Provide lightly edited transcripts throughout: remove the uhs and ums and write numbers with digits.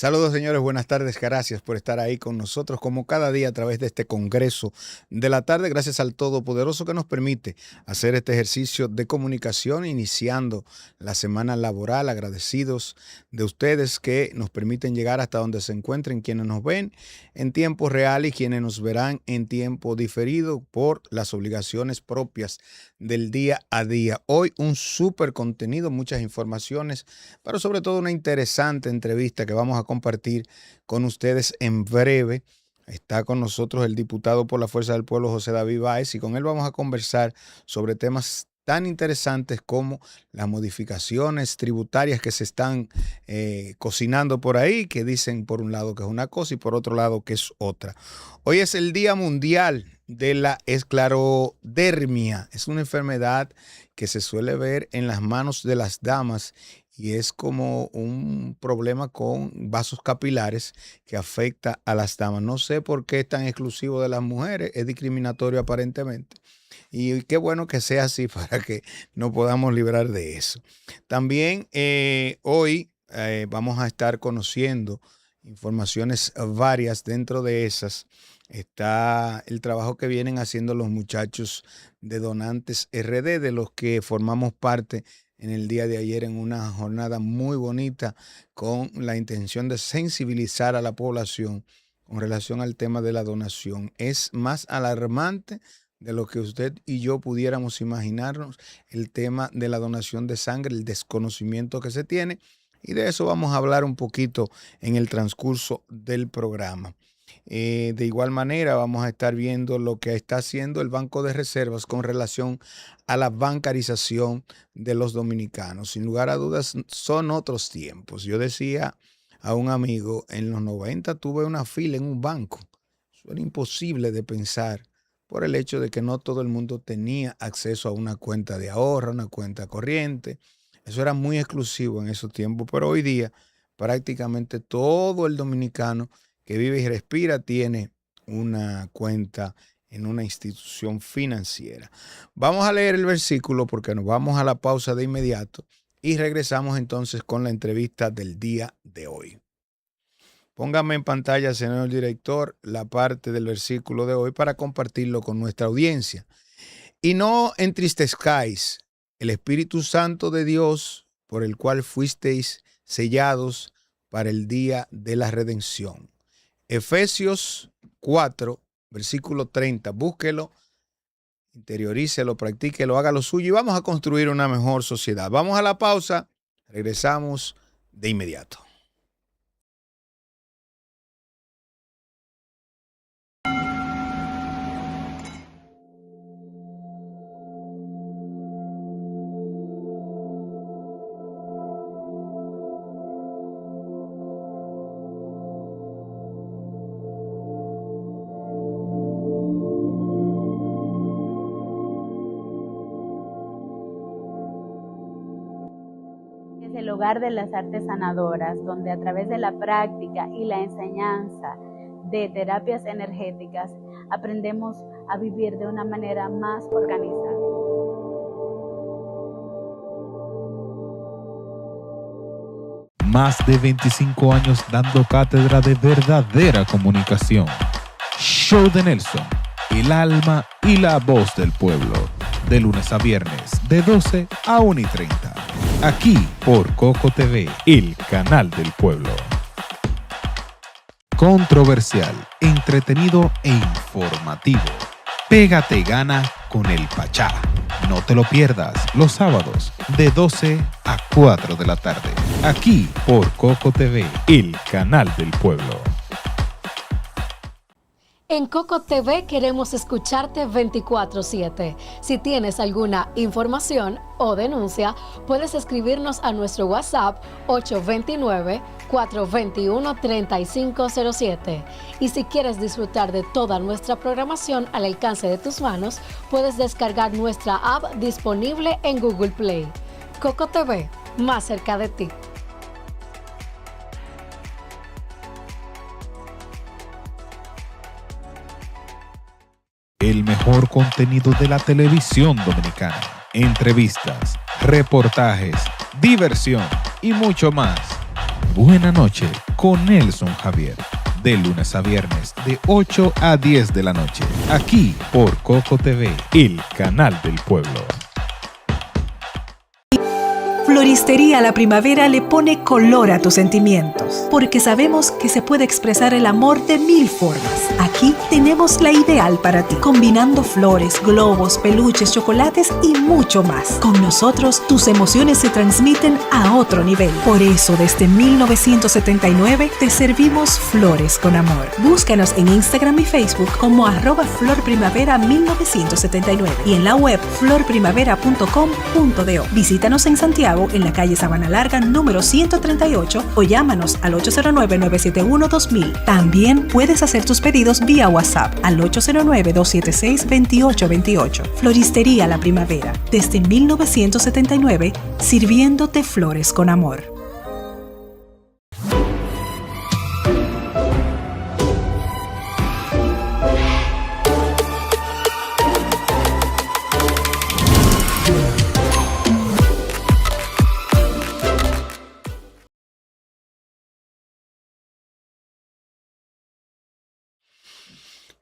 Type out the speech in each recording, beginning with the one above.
Saludos, señores, buenas tardes, gracias por estar ahí con nosotros como cada día a través de este Congreso de la tarde, gracias al Todopoderoso que nos permite hacer este ejercicio de comunicación iniciando la semana laboral, agradecidos de ustedes que nos permiten llegar hasta donde se encuentren, quienes nos ven en tiempo real y quienes nos verán en tiempo diferido por las obligaciones propias del día a día. Hoy un súper contenido, muchas informaciones, pero sobre todo una interesante entrevista que vamos a compartir con ustedes en breve. Está con nosotros el diputado por la Fuerza del Pueblo, José David Báez, y con él vamos a conversar sobre temas tan interesantes como las modificaciones tributarias que se están cocinando por ahí, que dicen por un lado que es una cosa y por otro lado que es otra. Hoy es el Día Mundial de la Esclerodermia. Es una enfermedad que se suele ver en las manos de las damas y es como un problema con vasos capilares que afecta a las damas. No sé por qué es tan exclusivo de las mujeres, es discriminatorio aparentemente. Y qué bueno que sea así para que nos podamos librar de eso. También hoy vamos a estar conociendo informaciones varias. Dentro de esas está el trabajo que vienen haciendo los muchachos de Donantes RD, de los que formamos parte en el día de ayer en una jornada muy bonita con la intención de sensibilizar a la población con relación al tema de la donación. Es más alarmante de lo que usted y yo pudiéramos imaginarnos el tema de la donación de sangre, el desconocimiento que se tiene, y de eso vamos a hablar un poquito en el transcurso del programa. De igual manera vamos a estar viendo lo que está haciendo el Banco de Reservas con relación a la bancarización de los dominicanos. Sin lugar a dudas son otros tiempos. Yo decía a un amigo, en los 90 tuve una fila en un banco. Eso era imposible de pensar por el hecho de que no todo el mundo tenía acceso a una cuenta de ahorro, una cuenta corriente. Eso era muy exclusivo en esos tiempos, pero hoy día prácticamente todo el dominicano que vive y respira tiene una cuenta en una institución financiera. Vamos a leer el versículo porque nos vamos a la pausa de inmediato y regresamos entonces con la entrevista del día de hoy. Póngame en pantalla, señor director, la parte del versículo de hoy para compartirlo con nuestra audiencia. Y no entristezcáis el Espíritu Santo de Dios, por el cual fuisteis sellados para el día de la redención. Efesios 4, versículo 30. Búsquelo, interiorícelo, practíquelo, hágalo suyo y vamos a construir una mejor sociedad. Vamos a la pausa, regresamos de inmediato. El hogar de las artes sanadoras, donde a través de la práctica y la enseñanza de terapias energéticas aprendemos a vivir de una manera más organizada. Más de 25 años dando cátedra de verdadera comunicación. Show de Nelson, el alma y la voz del pueblo. De lunes a viernes, de 12 a 1:30. Aquí por Coco TV, el canal del pueblo. Controversial, entretenido e informativo. Pégate y gana con el Pachá. No te lo pierdas los sábados de 12 a 4 de la tarde. Aquí por Coco TV, el canal del pueblo. En Coco TV queremos escucharte 24/7. Si tienes alguna información o denuncia, puedes escribirnos a nuestro WhatsApp 829-421-3507. Y si quieres disfrutar de toda nuestra programación al alcance de tus manos, puedes descargar nuestra app disponible en Google Play. Coco TV, más cerca de ti. El mejor contenido de la televisión dominicana. Entrevistas, reportajes, diversión y mucho más. Buena Noche con Nelson Javier. De lunes a viernes, de 8 a 10 de la noche. Aquí por Coco TV, el canal del pueblo. Floristería La Primavera le pone color a tus sentimientos, porque sabemos que se puede expresar el amor de 1000 formas. Aquí tenemos la ideal para ti, combinando flores, globos, peluches, chocolates y mucho más. Con nosotros, tus emociones se transmiten a otro nivel. Por eso, desde 1979, te servimos flores con amor. Búscanos en Instagram y Facebook como @florprimavera1979 y en la web florprimavera.com.do. Visítanos en Santiago, en la calle Sabana Larga, número 138, o llámanos al 809-971-2000. También puedes hacer tus pedidos vía WhatsApp al 809-276-2828. Floristería La Primavera, desde 1979, sirviéndote flores con amor.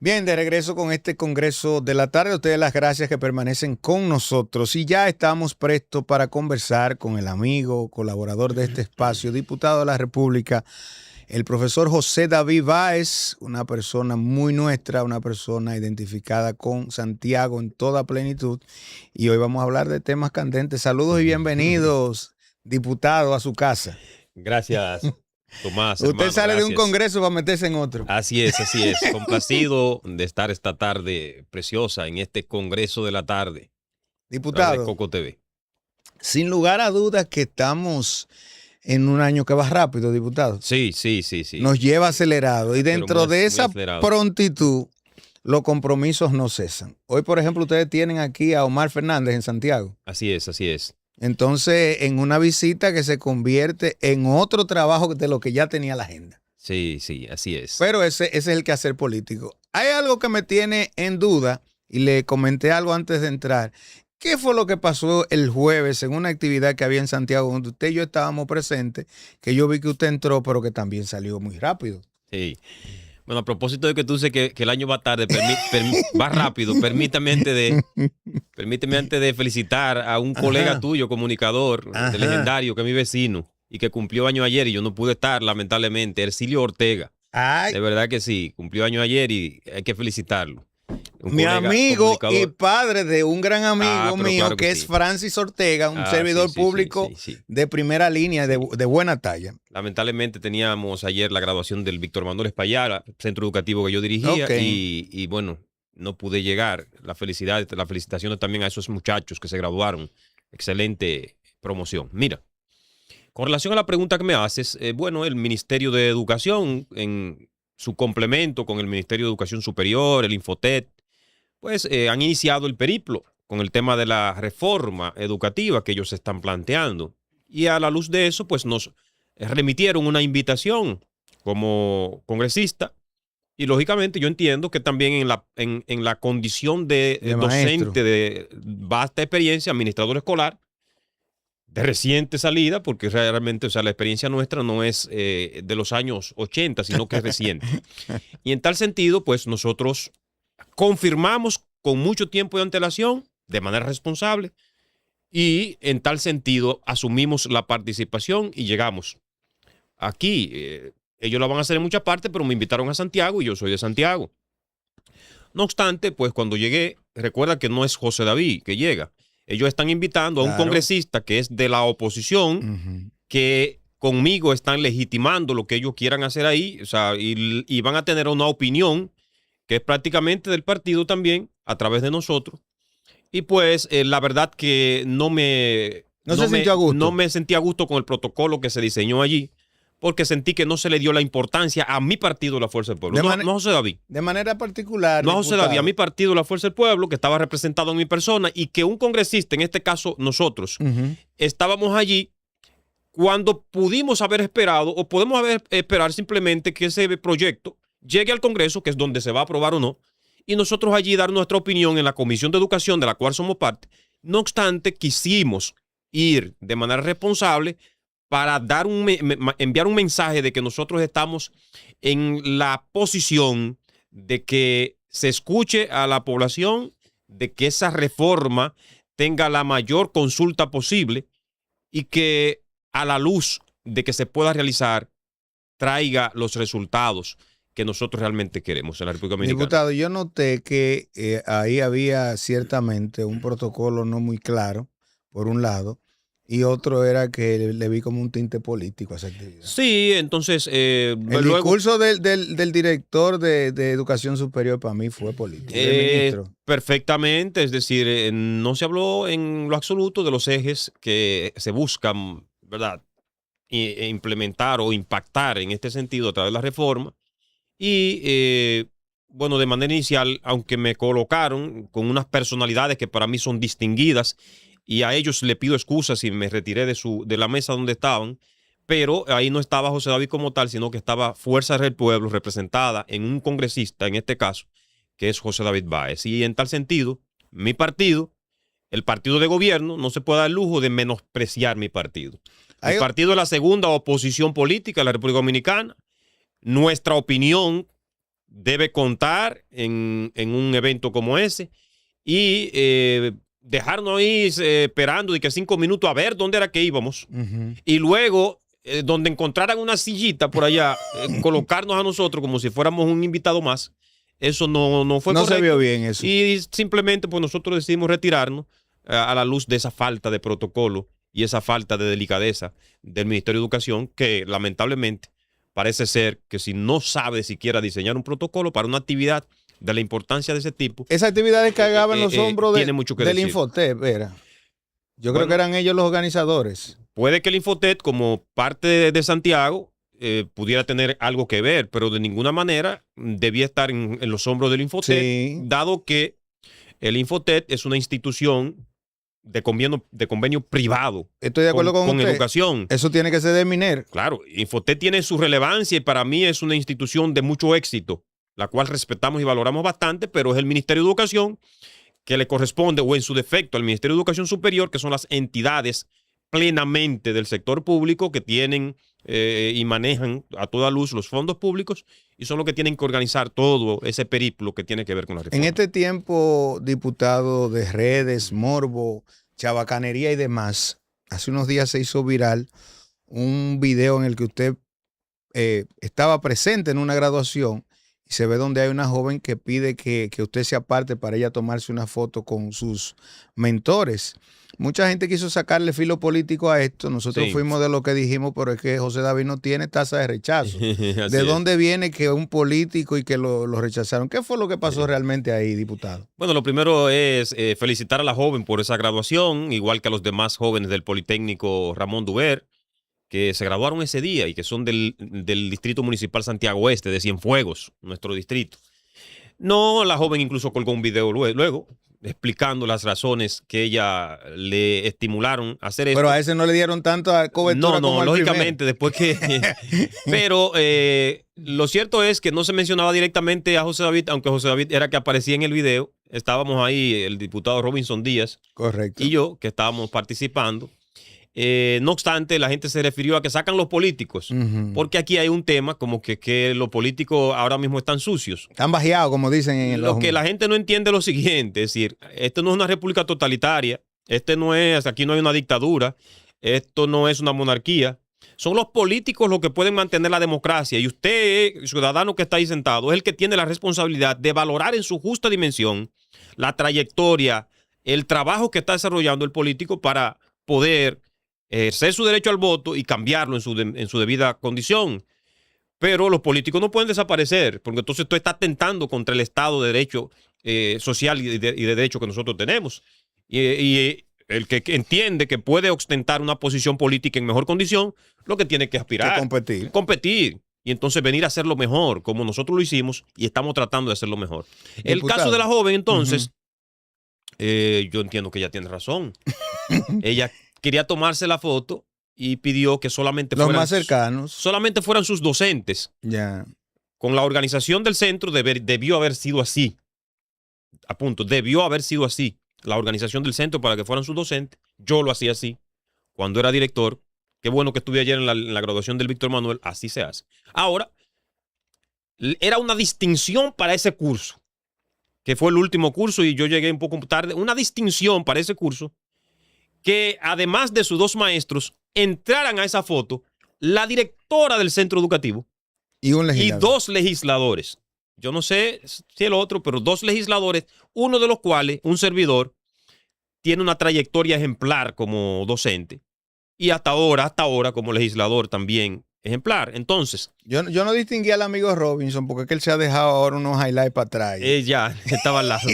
Bien, de regreso con este Congreso de la Tarde. A ustedes las gracias que permanecen con nosotros. Y ya estamos prestos para conversar con el amigo, colaborador de este espacio, diputado de la República, el profesor José David Báez, una persona muy nuestra, una persona identificada con Santiago en toda plenitud. Y hoy vamos a hablar de temas candentes. Saludos y bienvenidos, diputado, a su casa. Gracias, Tomás. Usted hermano, sale gracias. de un congreso para meterse en otro. Así es, así es. Complacido de estar esta tarde preciosa en este Congreso de la Tarde. Diputado, De Coco TV. sin lugar a dudas que estamos en un año que va rápido, diputado. Sí. Nos lleva acelerado. Y Pero dentro muy- de muy esa acelerado. prontitud, los compromisos no cesan. Hoy, por ejemplo, ustedes tienen aquí a Omar Fernández en Santiago. Así es, así es. Entonces, en una visita que se convierte en otro trabajo de lo que ya tenía la agenda. Sí, así es. Pero ese es el quehacer político. Hay algo que me tiene en duda, y le comenté algo antes de entrar. ¿Qué fue lo que pasó el jueves en una actividad que había en Santiago, donde usted y yo estábamos presentes, que yo vi que usted entró, pero que también salió muy rápido? Sí. Bueno, a propósito de que tú dices que el año va tarde, va rápido, permítame antes de felicitar a un colega tuyo, comunicador, Ajá. legendario, que es mi vecino, y que cumplió año ayer y yo no pude estar, lamentablemente, Ercilio Ortega. Ay, De verdad que sí, cumplió año ayer y hay que felicitarlo. Un mi colega amigo y comunicador. padre de un gran amigo Ah, pero mío, claro que que es sí. Francis Ortega, un Ah, servidor sí, público sí. de primera línea, de buena talla. Lamentablemente teníamos ayer la graduación del Víctor Manuel Espaillat, centro educativo que yo dirigía, Ok. y bueno, no pude llegar. Las felicitaciones también a esos muchachos que se graduaron. Excelente promoción. Mira, con relación a la pregunta que me haces, bueno, el Ministerio de Educación, en su complemento con el Ministerio de Educación Superior, el Infotet, pues han iniciado el periplo con el tema de la reforma educativa que ellos están planteando. Y a la luz de eso, pues nos remitieron una invitación como congresista. Y lógicamente yo entiendo que también en la condición de De docente maestro. de vasta experiencia, administrador escolar, de reciente salida, porque realmente, o sea, la experiencia nuestra no es de los años 80, sino que es reciente. Y en tal sentido, pues nosotros confirmamos con mucho tiempo de antelación, de manera responsable, y en tal sentido asumimos la participación y llegamos. Aquí, ellos la van a hacer en muchas partes, pero me invitaron a Santiago y yo soy de Santiago. No obstante, pues cuando llegué, recuerda que no es José David que llega. Ellos están invitando a un Claro. congresista que es de la oposición, Ujú. que conmigo están legitimando lo que ellos quieran hacer ahí, o sea, y van a tener una opinión que es prácticamente del partido también, a través de nosotros. Y pues la verdad que No se sintió a gusto. no me sentí a gusto con el protocolo que se diseñó allí, porque sentí que no se le dio la importancia a mi partido, la Fuerza del Pueblo. De No, mane- no a José David. De manera particular, No a José diputado. David, a mi partido, la Fuerza del Pueblo, que estaba representado en mi persona, y que un congresista, en este caso nosotros, Ujú. estábamos allí cuando pudimos haber esperado o podemos esperar simplemente que ese proyecto llegue al Congreso, que es donde se va a aprobar o no, y nosotros allí dar nuestra opinión en la Comisión de Educación, de la cual somos parte. No obstante, quisimos ir de manera responsable para dar enviar un mensaje de que nosotros estamos en la posición de que se escuche a la población, de que esa reforma tenga la mayor consulta posible y que a la luz de que se pueda realizar traiga los resultados que nosotros realmente queremos en la República Dominicana. Diputado, yo noté que ahí había ciertamente un protocolo no muy claro, por un lado, y otro era que le vi como un tinte político a esa actividad. Sí, entonces... el discurso del director de Educación Superior para mí fue político. Del ministro. Perfectamente, es decir, no se habló en lo absoluto de los ejes que se buscan, ¿verdad?, implementar o impactar en este sentido a través de la reforma. Y bueno, de manera inicial, aunque me colocaron con unas personalidades que para mí son distinguidas, y a ellos le pido excusas y me retiré de la mesa donde estaban, pero ahí no estaba José David como tal, sino que estaba Fuerza del Pueblo representada en un congresista, en este caso, que es José David Báez. Y en tal sentido, mi partido, el partido de gobierno, no se puede dar el lujo de menospreciar mi partido. Mi partido es la segunda oposición política de la República Dominicana. Nuestra opinión debe contar en un evento como ese y dejarnos ahí esperando de que 5 minutos a ver dónde era que íbamos y luego donde encontraran una sillita por allá, colocarnos a nosotros como si fuéramos un invitado más. Eso no fue correcto. No se vio bien eso. Y simplemente pues nosotros decidimos retirarnos a la luz de esa falta de protocolo y esa falta de delicadeza del Ministerio de Educación, que lamentablemente parece ser que si no sabe siquiera diseñar un protocolo para una actividad de la importancia de ese tipo. Esa actividad descargaba en los hombros del Infotep, era. Yo creo que eran ellos los organizadores. Puede que el Infotep, como parte de Santiago, pudiera tener algo que ver, pero de ninguna manera debía estar en los hombros del Infotep, dado que el Infotep es una institución de convenio privado. Estoy de acuerdo con usted. Educación. Eso tiene que ser de MINER. Claro, Infotep tiene su relevancia y para mí es una institución de mucho éxito, la cual respetamos y valoramos bastante, pero es el Ministerio de Educación que le corresponde, o en su defecto, al Ministerio de Educación Superior, que son las entidades plenamente del sector público que tienen y manejan a toda luz los fondos públicos y son los que tienen que organizar todo ese periplo que tiene que ver con la reforma. En este tiempo, diputado, de redes, morbo, chabacanería y demás, hace unos días se hizo viral un video en el que usted estaba presente en una graduación y se ve donde hay una joven que pide que usted se aparte para ella tomarse una foto con sus mentores. Mucha gente quiso sacarle filo político a esto. Nosotros fuimos de lo que dijimos, pero es que José David no tiene tasa de rechazo. ¿De dónde viene que un político y que lo rechazaron? ¿Qué fue lo que pasó realmente ahí, diputado? Bueno, lo primero es felicitar a la joven por esa graduación, igual que a los demás jóvenes del Politécnico Ramón Duver, que se graduaron ese día y que son del Distrito Municipal Santiago Oeste, de Cienfuegos, nuestro distrito. No, la joven incluso colgó un video luego explicando las razones que ella le estimularon a hacer esto. Pero a ese no le dieron tanta cobertura como al lógicamente, primer. después que... Pero lo cierto es que no se mencionaba directamente a José David, aunque José David era que aparecía en el video. Estábamos ahí, el diputado Robinson Díaz. Correcto. Y yo, que estábamos participando. No obstante, la gente se refirió a que sacan los políticos, porque aquí hay un tema como que los políticos ahora mismo están sucios. Están bajeados, como dicen en el... Lo que la gente no entiende es lo siguiente, es decir, esto no es una república totalitaria, aquí no hay una dictadura, esto no es una monarquía. Son los políticos los que pueden mantener la democracia y usted, ciudadano que está ahí sentado, es el que tiene la responsabilidad de valorar en su justa dimensión la trayectoria, el trabajo que está desarrollando el político para poder ejercer su derecho al voto y cambiarlo en su debida condición. Pero los políticos no pueden desaparecer, porque entonces esto está atentando contra el Estado de Derecho social y de derecho que nosotros tenemos. Y el que entiende que puede ostentar una posición política en mejor condición, lo que tiene que aspirar. Competir. Y entonces venir a hacerlo mejor, como nosotros lo hicimos y estamos tratando de hacerlo mejor. El caso de la joven, entonces, yo entiendo que ella tiene razón. Ella quería tomarse la foto y pidió que solamente los más cercanos. Solamente fueran sus docentes. Ya. Con la organización del centro debió haber sido así. A punto, debió haber sido así. La organización del centro para que fueran sus docentes. Yo lo hacía así. Cuando era director, Qué bueno que estuve ayer en la graduación del Víctor Manuel. Así se hace. Ahora, era una distinción para ese curso, que fue el último curso y yo llegué un poco tarde. Una distinción para ese curso que además de sus 2 maestros entraran a esa foto la directora del centro educativo Y un y legislador. 2 legisladores. Yo no sé si el otro, pero 2 legisladores, uno de los cuales, un servidor, tiene una trayectoria ejemplar como docente y hasta ahora como legislador también ejemplar. Entonces, Yo no distinguí al amigo Robinson porque es que él se ha dejado ahora unos highlights para atrás. ya estaba al lado.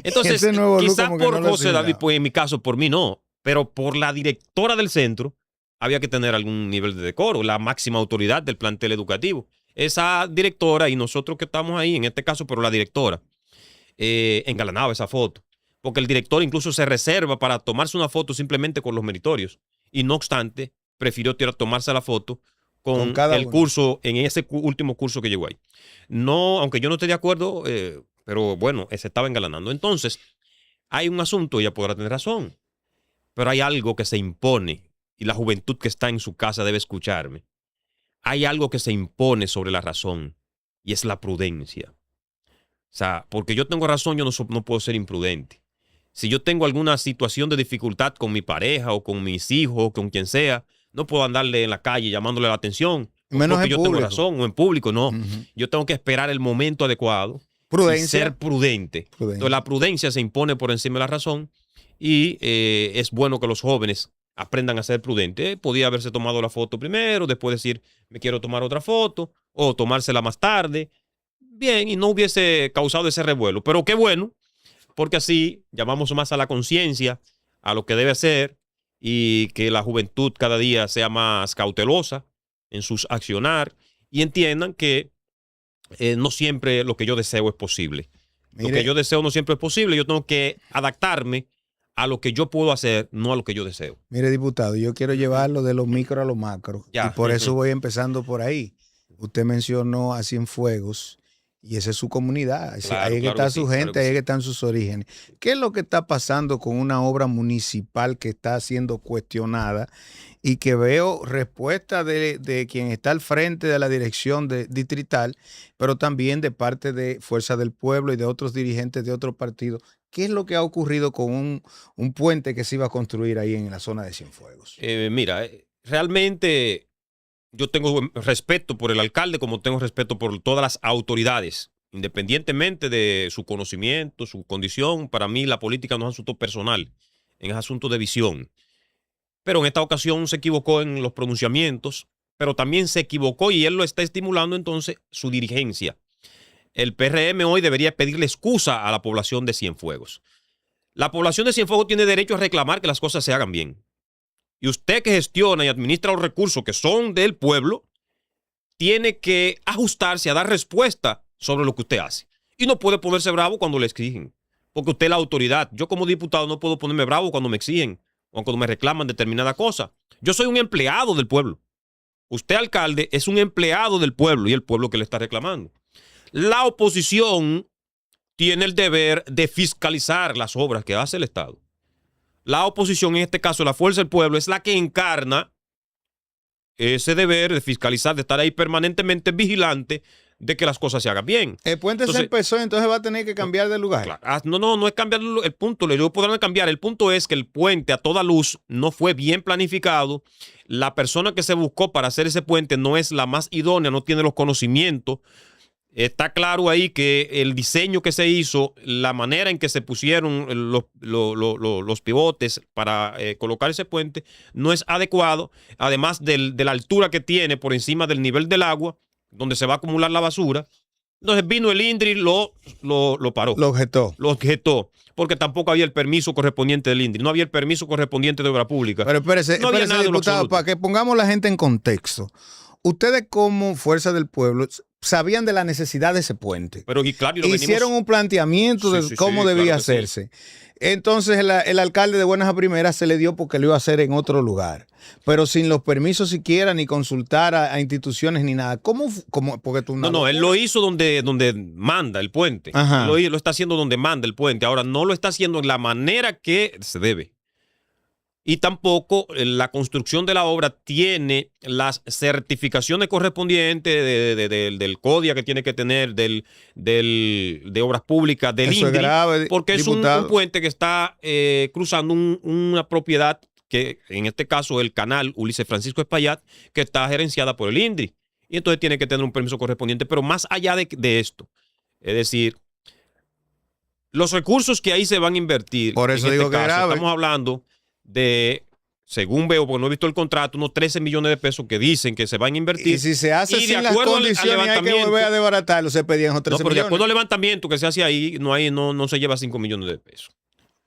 Entonces, Ese nuevo look quizás como que por no lo José David, asimilaba. pues en mi caso, por mí no, pero por la directora del centro había que tener algún nivel de decoro, la máxima autoridad del plantel educativo. Esa directora y nosotros que estamos ahí, en este caso, pero la directora, engalanaba esa foto. Porque el director incluso se reserva para tomarse una foto simplemente con los meritorios. Y no obstante, prefirió tomarse la foto con cada el uno. curso, en ese último curso que llegó ahí. No, aunque yo no esté de acuerdo, pero bueno, se estaba engalanando. Entonces, hay un asunto, ella podrá tener razón, pero hay algo que se impone y la juventud que está en su casa debe escucharme. Hay algo que se impone sobre la razón y es la prudencia. O sea, porque yo tengo razón, yo no puedo ser imprudente. Si yo tengo alguna situación de dificultad con mi pareja o con mis hijos o con quien sea, no puedo andarle en la calle llamándole la atención. Menos porque en yo público. tengo razón o en público, no. Ujú. Yo tengo que esperar el momento adecuado y Prudencia. ser prudente. Entonces la prudencia se impone por encima de la razón y es bueno que los jóvenes aprendan a ser prudentes. Podía haberse tomado la foto primero, después decir, me quiero tomar otra foto o tomársela más tarde. Bien, y no hubiese causado ese revuelo. Pero qué bueno, porque así llamamos más a la conciencia, a lo que debe ser y que la juventud cada día sea más cautelosa en sus accionar y entiendan que no siempre lo que yo deseo es posible. Mire, Lo que yo deseo no siempre es posible. Yo tengo que adaptarme a lo que yo puedo hacer, no a lo que yo deseo. mire, diputado, yo quiero llevarlo de lo micro a lo macro. Ya. Y por eso voy empezando por ahí. Usted mencionó a Cienfuegos y esa es su comunidad. Claro, Ahí es que claro está que su sí, claro gente, que ahí es sí. que están sus orígenes. ¿Qué es lo que está pasando con una obra municipal que está siendo cuestionada y que veo respuesta de quien está al frente de la dirección distrital, pero también de parte de Fuerza del Pueblo y de otros dirigentes de otros partidos? ¿Qué es lo que ha ocurrido con un puente que se iba a construir ahí en la zona de Cienfuegos? Mira, realmente yo tengo respeto por el alcalde como tengo respeto por todas las autoridades, independientemente de su conocimiento, su condición. Para mí la política no es asunto personal, es asunto de visión. Pero en esta ocasión se equivocó en los pronunciamientos, pero también se equivocó y él lo está estimulando entonces su dirigencia. El PRM hoy debería pedirle excusa a la población de Cienfuegos. La población de Cienfuegos tiene derecho a reclamar que las cosas se hagan bien. Y usted que gestiona y administra los recursos que son del pueblo, tiene que ajustarse a dar respuesta sobre lo que usted hace. Y no puede ponerse bravo cuando le exigen, porque usted es la autoridad. Yo como diputado no puedo ponerme bravo cuando me exigen o cuando me reclaman determinada cosa. Yo soy un empleado del pueblo. Usted, alcalde, es un empleado del pueblo y el pueblo que le está reclamando. La oposición tiene el deber de fiscalizar las obras que hace el Estado. La oposición, en este caso la Fuerza del Pueblo, es la que encarna ese deber de fiscalizar, de estar ahí permanentemente vigilante de que las cosas se hagan bien. El puente Entonces, se empezó, entonces va a tener que cambiar de lugar. Claro. No es cambiar el punto, le digo, podrán cambiar. El punto es que el puente a toda luz no fue bien planificado. La persona que se buscó para hacer ese puente no es la más idónea, no tiene los conocimientos. Está claro ahí que el diseño que se hizo, la manera en que se pusieron los pivotes para colocar ese puente, no es adecuado. Además de la altura que tiene por encima del nivel del agua, donde se va a acumular la basura. Entonces vino el INDRI, lo paró. Lo objetó. Lo objetó. Porque tampoco había el permiso correspondiente del INDRI. No había el permiso correspondiente de obra pública. Pero espérese, no había espérese, nada de lo diputado, absoluto. para que pongamos la gente en contexto. Ustedes como Fuerza del Pueblo sabían de la necesidad de ese puente. Pero y claro, y lo Hicieron venimos... un planteamiento de Sí, cómo sí, debía claro que sí. hacerse. Entonces el alcalde de buenas a primeras se le dio porque lo iba a hacer en otro lugar, pero sin los permisos siquiera, ni consultar a instituciones ni nada. ¿Cómo? Porque tú No, él lo hizo donde manda el puente. Ajá. Lo está haciendo donde manda el puente. Ahora, no lo está haciendo en la manera que se debe. y tampoco la construcción de la obra tiene las certificaciones correspondientes del CODIA que tiene que tener, de obras públicas, del Eso es INDRI, grave, porque es un diputado. puente que está cruzando una propiedad que, en este caso, el canal Ulises Francisco Espaillat, que está gerenciada por el INDRI. Y entonces tiene que tener un permiso correspondiente. Pero más allá de esto, es decir, los recursos que ahí se van a invertir, Por eso en digo este que es caso, grave. estamos hablando de, según veo, porque no he visto el contrato, unos 13 millones de pesos que dicen que se van a invertir. Y si se hace Y de sin las acuerdo al condiciones, hay que levantamiento- volver a desbaratarlo. Se pedían esos 13 No, pero de acuerdo millones. al levantamiento que se hace ahí, no se lleva 5 millones de pesos.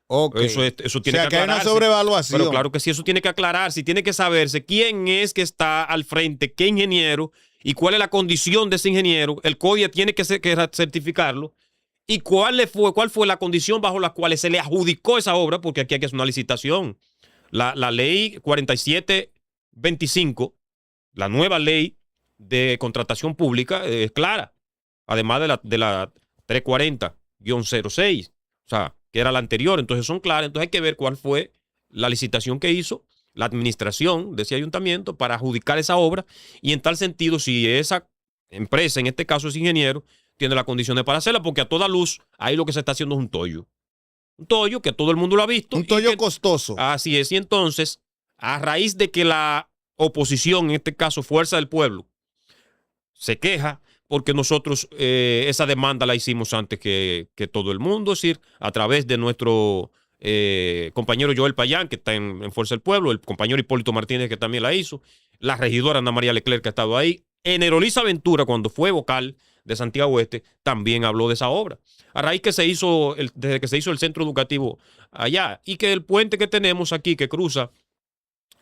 Ok. Eso tiene o sea, que que hay una aclararse. sobrevaluación. Pero claro que sí, eso tiene que aclararse, tiene que saberse quién es que está al frente, qué ingeniero y cuál es la condición de ese ingeniero. El CODIA tiene que certificarlo. ¿Y cuál fue la condición bajo la cual se le adjudicó esa obra? Porque aquí hay que hacer una licitación. La ley 4725, la nueva ley de contratación pública, es clara. Además de la 340-06. O sea, que era la anterior. Entonces son claras. Entonces hay que ver cuál fue la licitación que hizo la administración de ese ayuntamiento para adjudicar esa obra. Y en tal sentido, si esa empresa, en este caso es ingeniero, tiene las condiciones para hacerla, porque a toda luz ahí lo que se está haciendo es un tollo. Un tollo que todo el mundo lo ha visto. Un tollo costoso. Así es. Y entonces, a raíz de que la oposición, en este caso Fuerza del Pueblo, se queja porque nosotros esa demanda la hicimos antes que todo el mundo, es decir, a través de nuestro compañero Joel Payán, que está en Fuerza del Pueblo, el compañero Hipólito Martínez, que también la hizo, la regidora Ana María Leclerc, que ha estado ahí, Enerolisa Ventura, cuando fue vocal de Santiago Oeste, también habló de esa obra. A raíz que desde que se hizo el centro educativo allá, y que el puente que tenemos aquí, que cruza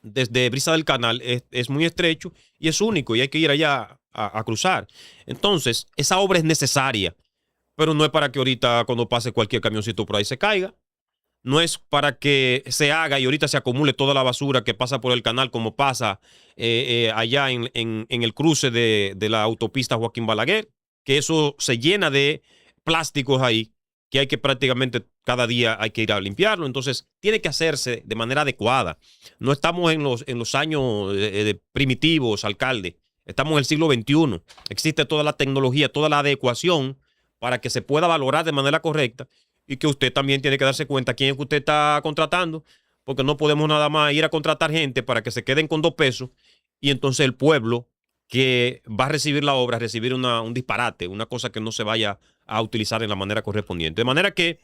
desde Brisa del Canal, es muy estrecho y es único, y hay que ir allá a cruzar. Entonces, esa obra es necesaria, pero no es para que ahorita, cuando pase cualquier camioncito por ahí, se caiga. No es para que se haga y ahorita se acumule toda la basura que pasa por el canal, como pasa allá en el cruce de la autopista Joaquín Balaguer, que eso se llena de plásticos ahí, que hay que prácticamente cada día hay que ir a limpiarlo. Entonces, tiene que hacerse de manera adecuada. No estamos en los años primitivos, alcalde. Estamos en el siglo XXI. Existe toda la tecnología, toda la adecuación para que se pueda valorar de manera correcta, y que usted también tiene que darse cuenta quién es que usted está contratando, porque no podemos nada más ir a contratar gente para que se queden con 2 pesos y entonces el pueblo que va a recibir la obra, recibir un disparate, una cosa que no se vaya a utilizar en la manera correspondiente. De manera que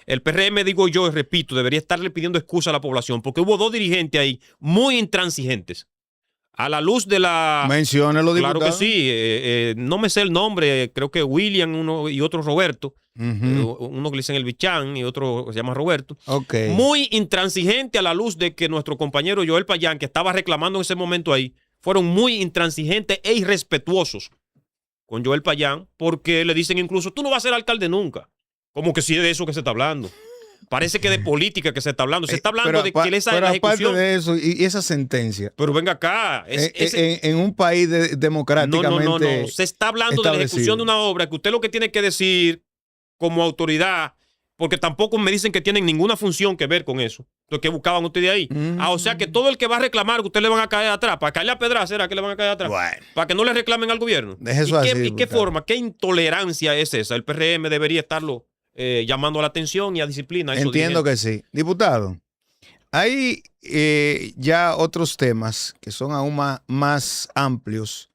el PRM, digo yo y repito, debería estarle pidiendo excusa a la población, porque hubo 2 dirigentes ahí muy intransigentes. A la luz de la... Menciónelo, Claro diputado. que sí. No me sé el nombre, creo que William uno y otro Roberto. Uno que le dicen el Bichán y otro que se llama Roberto. Ok. Muy intransigente a la luz de que nuestro compañero Joel Payán, que estaba reclamando en ese momento ahí, fueron muy intransigentes e irrespetuosos con Joel Payán, porque le dicen incluso, tú no vas a ser alcalde nunca. Como que sí es de eso que se está hablando. Parece que de política que se está hablando. Se está hablando de que esa es la aparte ejecución. de eso, y esa sentencia, Pero venga acá. en un país democráticamente No. Se está hablando de la ejecución de una obra que usted lo que tiene que decir como autoridad, porque tampoco me dicen que tienen ninguna función que ver con eso. Lo que buscaban ustedes ahí. O sea que todo el que va a reclamar, que usted le van a caer atrás. Para caerle a pedra, ¿será que le van a caer atrás? Bueno. Para que no le reclamen al gobierno. Deje eso así, ¿Y qué diputado. forma, qué intolerancia es esa? El PRM debería estarlo llamando a la atención y a disciplina. Entiendo que sí. Diputado, hay ya otros temas que son aún más amplios,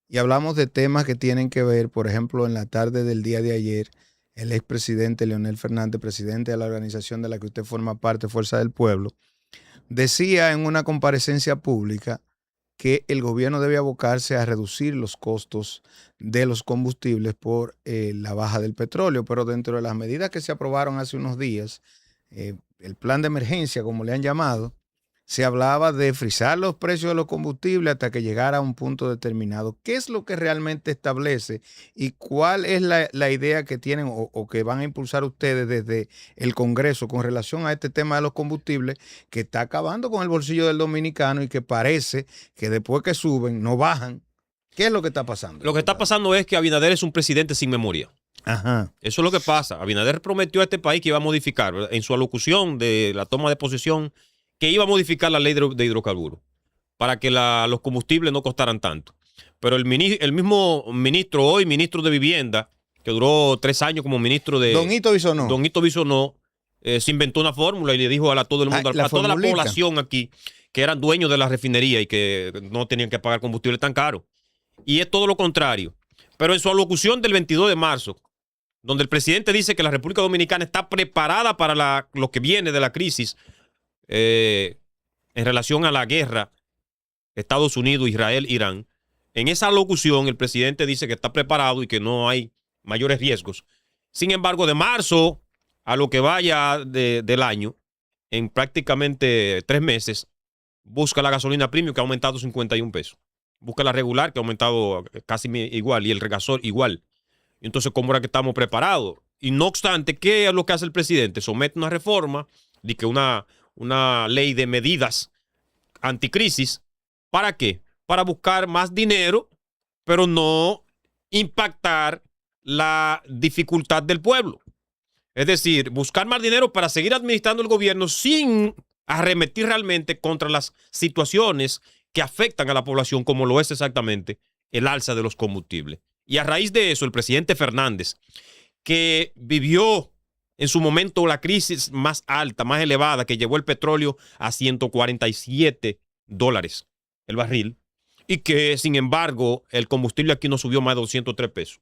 y hablamos de temas que tienen que ver, por ejemplo, en la tarde del día de ayer, el expresidente Leonel Fernández, presidente de la organización de la que usted forma parte, Fuerza del Pueblo, decía en una comparecencia pública que el gobierno debe abocarse a reducir los costos de los combustibles por la baja del petróleo, pero dentro de las medidas que se aprobaron hace unos días, el plan de emergencia, como le han llamado, se hablaba de frizar los precios de los combustibles hasta que llegara a un punto determinado. ¿Qué es lo que realmente establece y cuál es la idea que tienen o que van a impulsar ustedes desde el Congreso con relación a este tema de los combustibles, que está acabando con el bolsillo del dominicano y que parece que después que suben no bajan? ¿Qué es lo que está pasando? Lo que está pasando es que Abinader es un presidente sin memoria. Ajá. Eso es lo que pasa. Abinader prometió a este país que iba a modificar, ¿verdad? En su alocución de la toma de posesión, que iba a modificar la ley de hidrocarburos para que los combustibles no costaran tanto. Pero el mismo ministro, hoy ministro de Vivienda, que duró 3 años como ministro de... Don Hito Bisonó. Don Hito Bisonó se inventó una fórmula y le dijo a todo el mundo, a toda la población aquí, que eran dueños de la refinería y que no tenían que pagar combustible tan caro. Y es todo lo contrario. Pero en su alocución del 22 de marzo, donde el presidente dice que la República Dominicana está preparada para lo que viene de la crisis en relación a la guerra Estados Unidos, Israel, Irán, en esa alocución el presidente dice que está preparado y que no hay mayores riesgos. Sin embargo, de marzo a lo que vaya del año, en prácticamente 3 meses, busca la gasolina premium que ha aumentado 51 pesos. Busca la regular que ha aumentado casi igual y el regasol igual. Entonces, ¿cómo era que estamos preparados? Y no obstante, ¿qué es lo que hace el presidente? Somete una reforma, de que una ley de medidas anticrisis. ¿Para qué? Para buscar más dinero, pero no impactar la dificultad del pueblo. Es decir, buscar más dinero para seguir administrando el gobierno sin arremetir realmente contra las situaciones que afectan a la población, como lo es exactamente el alza de los combustibles. Y a raíz de eso, el presidente Fernández, que vivió en su momento la crisis más alta, más elevada, que llevó el petróleo a $147 el barril, y que, sin embargo, el combustible aquí no subió más de 203 pesos.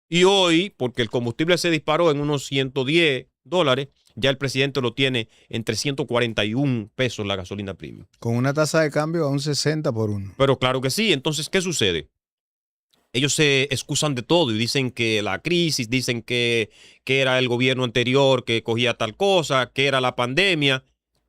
Y hoy, porque el combustible se disparó en unos $110, ya el presidente lo tiene en 341 pesos la gasolina premium. Con una tasa de cambio a un 60 por 1. Pero claro que sí. Entonces, ¿qué sucede? Ellos se excusan de todo y dicen que la crisis, dicen que era el gobierno anterior que cogía tal cosa, que era la pandemia.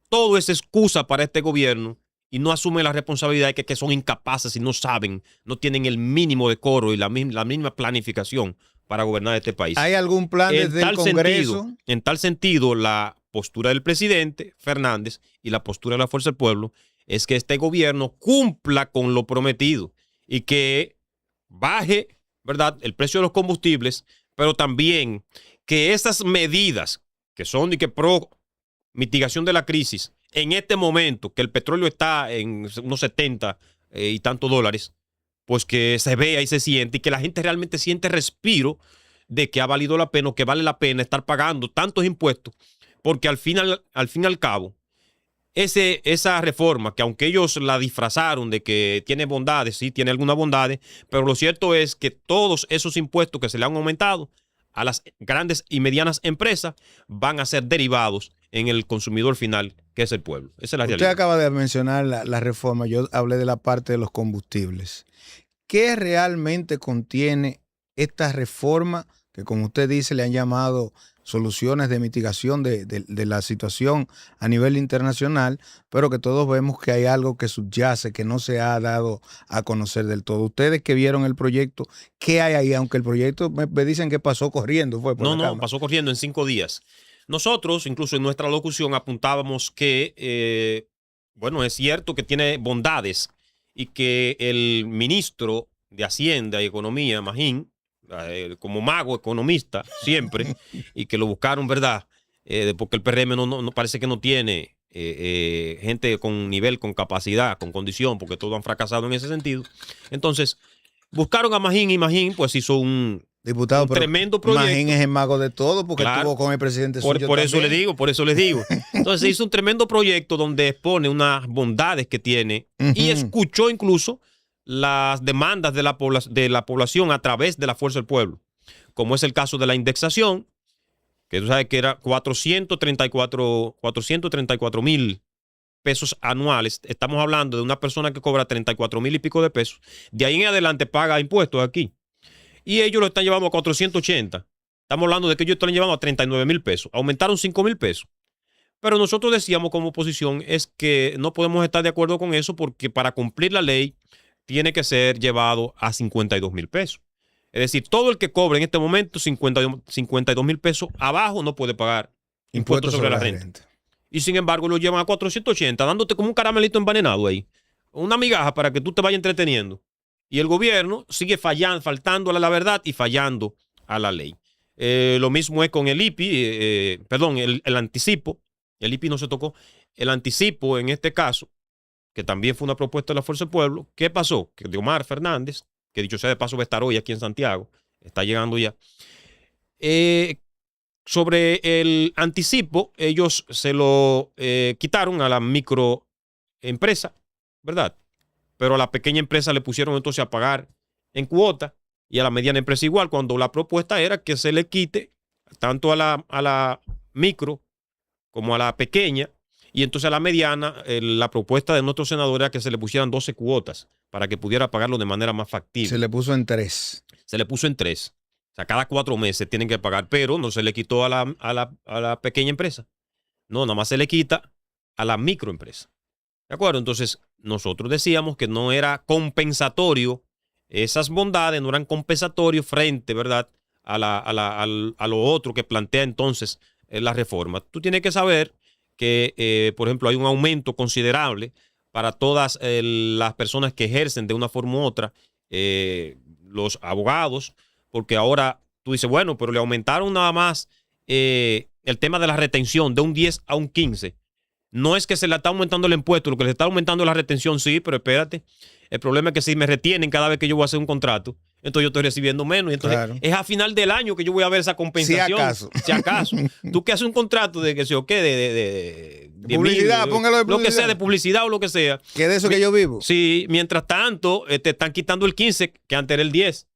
Todo es excusa para este gobierno y no asumen la responsabilidad de que son incapaces y no saben, no tienen el mínimo decoro y la misma planificación para gobernar este país. ¿Hay algún plan desde el Congreso? En tal sentido, la postura del presidente Fernández y la postura de la Fuerza del Pueblo es que este gobierno cumpla con lo prometido y que baje, ¿verdad?, el precio de los combustibles, pero también que esas medidas que son de que pro mitigación de la crisis, en este momento que el petróleo está en unos 70 y tantos dólares, pues que se vea y se siente y que la gente realmente siente respiro de que ha valido la pena o que vale la pena estar pagando tantos impuestos, porque al fin y al cabo, esa reforma, que aunque ellos la disfrazaron de que tiene bondades, sí tiene algunas bondades, pero lo cierto es que todos esos impuestos que se le han aumentado a las grandes y medianas empresas van a ser derivados en el consumidor final, que es el pueblo. Esa es la realidad. Usted acaba de mencionar la reforma, yo hablé de la parte de los combustibles. ¿Qué realmente contiene esta reforma que, como usted dice, le han llamado soluciones de mitigación de la situación a nivel internacional, pero que todos vemos que hay algo que subyace, que no se ha dado a conocer del todo? Ustedes que vieron el proyecto, ¿qué hay ahí? Aunque el proyecto me dicen que pasó corriendo. No, pasó corriendo en 5 días. Nosotros, incluso en nuestra locución, apuntábamos que, bueno, es cierto que tiene bondades y que el ministro de Hacienda y Economía, Magín, como mago economista siempre, y que lo buscaron, ¿verdad? Porque el PRM no parece que no tiene gente con nivel, con capacidad, con condición, porque todos han fracasado en ese sentido. Entonces, buscaron a Magín y Magín pues hizo un tremendo proyecto. Magín es el mago de todo porque estuvo con el presidente suyo por eso les digo. Entonces se hizo un tremendo proyecto donde expone unas bondades que tiene y escuchó incluso las demandas de la población a través de la Fuerza del Pueblo, como es el caso de la indexación, que tú sabes que era 434,000 pesos anuales. Estamos hablando de una persona que cobra 34,000 y pico de pesos. De ahí en adelante paga impuestos aquí. Y ellos lo están llevando a 480. Estamos hablando de que ellos están llevando a 39,000 pesos. Aumentaron 5,000 pesos. Pero nosotros decíamos como oposición es que no podemos estar de acuerdo con eso porque para cumplir la ley tiene que ser llevado a 52,000 pesos. Es decir, todo el que cobre en este momento 52,000 pesos abajo no puede pagar impuestos sobre la renta. Y sin embargo lo llevan a 480, dándote como un caramelito envenenado ahí. Una migaja para que tú te vayas entreteniendo. Y el gobierno sigue faltando a la verdad y fallando a la ley. Lo mismo es con el IPI, el anticipo El IPI no se tocó. El anticipo, en este caso, que también fue una propuesta de la Fuerza del Pueblo, ¿qué pasó? Que Omar Fernández, que dicho sea de paso va a estar hoy aquí en Santiago, está llegando ya. Sobre el anticipo, ellos se lo quitaron a la microempresa, ¿verdad? Pero a la pequeña empresa le pusieron entonces a pagar en cuota y a la mediana empresa igual, cuando la propuesta era que se le quite tanto a la micro como a la pequeña, y entonces a la mediana, la propuesta de nuestro senador era que se le pusieran 12 cuotas para que pudiera pagarlo de manera más factible. Se le puso en 3. Se le puso en 3. O sea, cada 4 meses tienen que pagar, pero no se le quitó a la pequeña empresa. No, nada más se le quita a la microempresa. ¿De acuerdo? Entonces, nosotros decíamos que no era compensatorio, esas bondades no eran compensatorios frente, ¿verdad?, a lo otro que plantea entonces la reforma. Tú tienes que saber que, por ejemplo, hay un aumento considerable para todas las personas que ejercen de una forma u otra, los abogados, porque ahora tú dices, bueno, pero le aumentaron nada más el tema de la retención de un 10 a un 15. No es que se le está aumentando el impuesto, lo que le está aumentando es la retención, sí, pero espérate. El problema es que si me retienen cada vez que yo voy a hacer un contrato, entonces yo estoy recibiendo menos. Y entonces claro, es a final del año que yo voy a ver esa compensación. Si acaso. Si acaso. Tú que haces un contrato de que sé o qué, de publicidad, póngalo de publicidad. Lo que sea, de publicidad o lo que sea. Que de eso que yo vivo. Sí, mientras tanto, te están quitando el 15, que antes era el 10.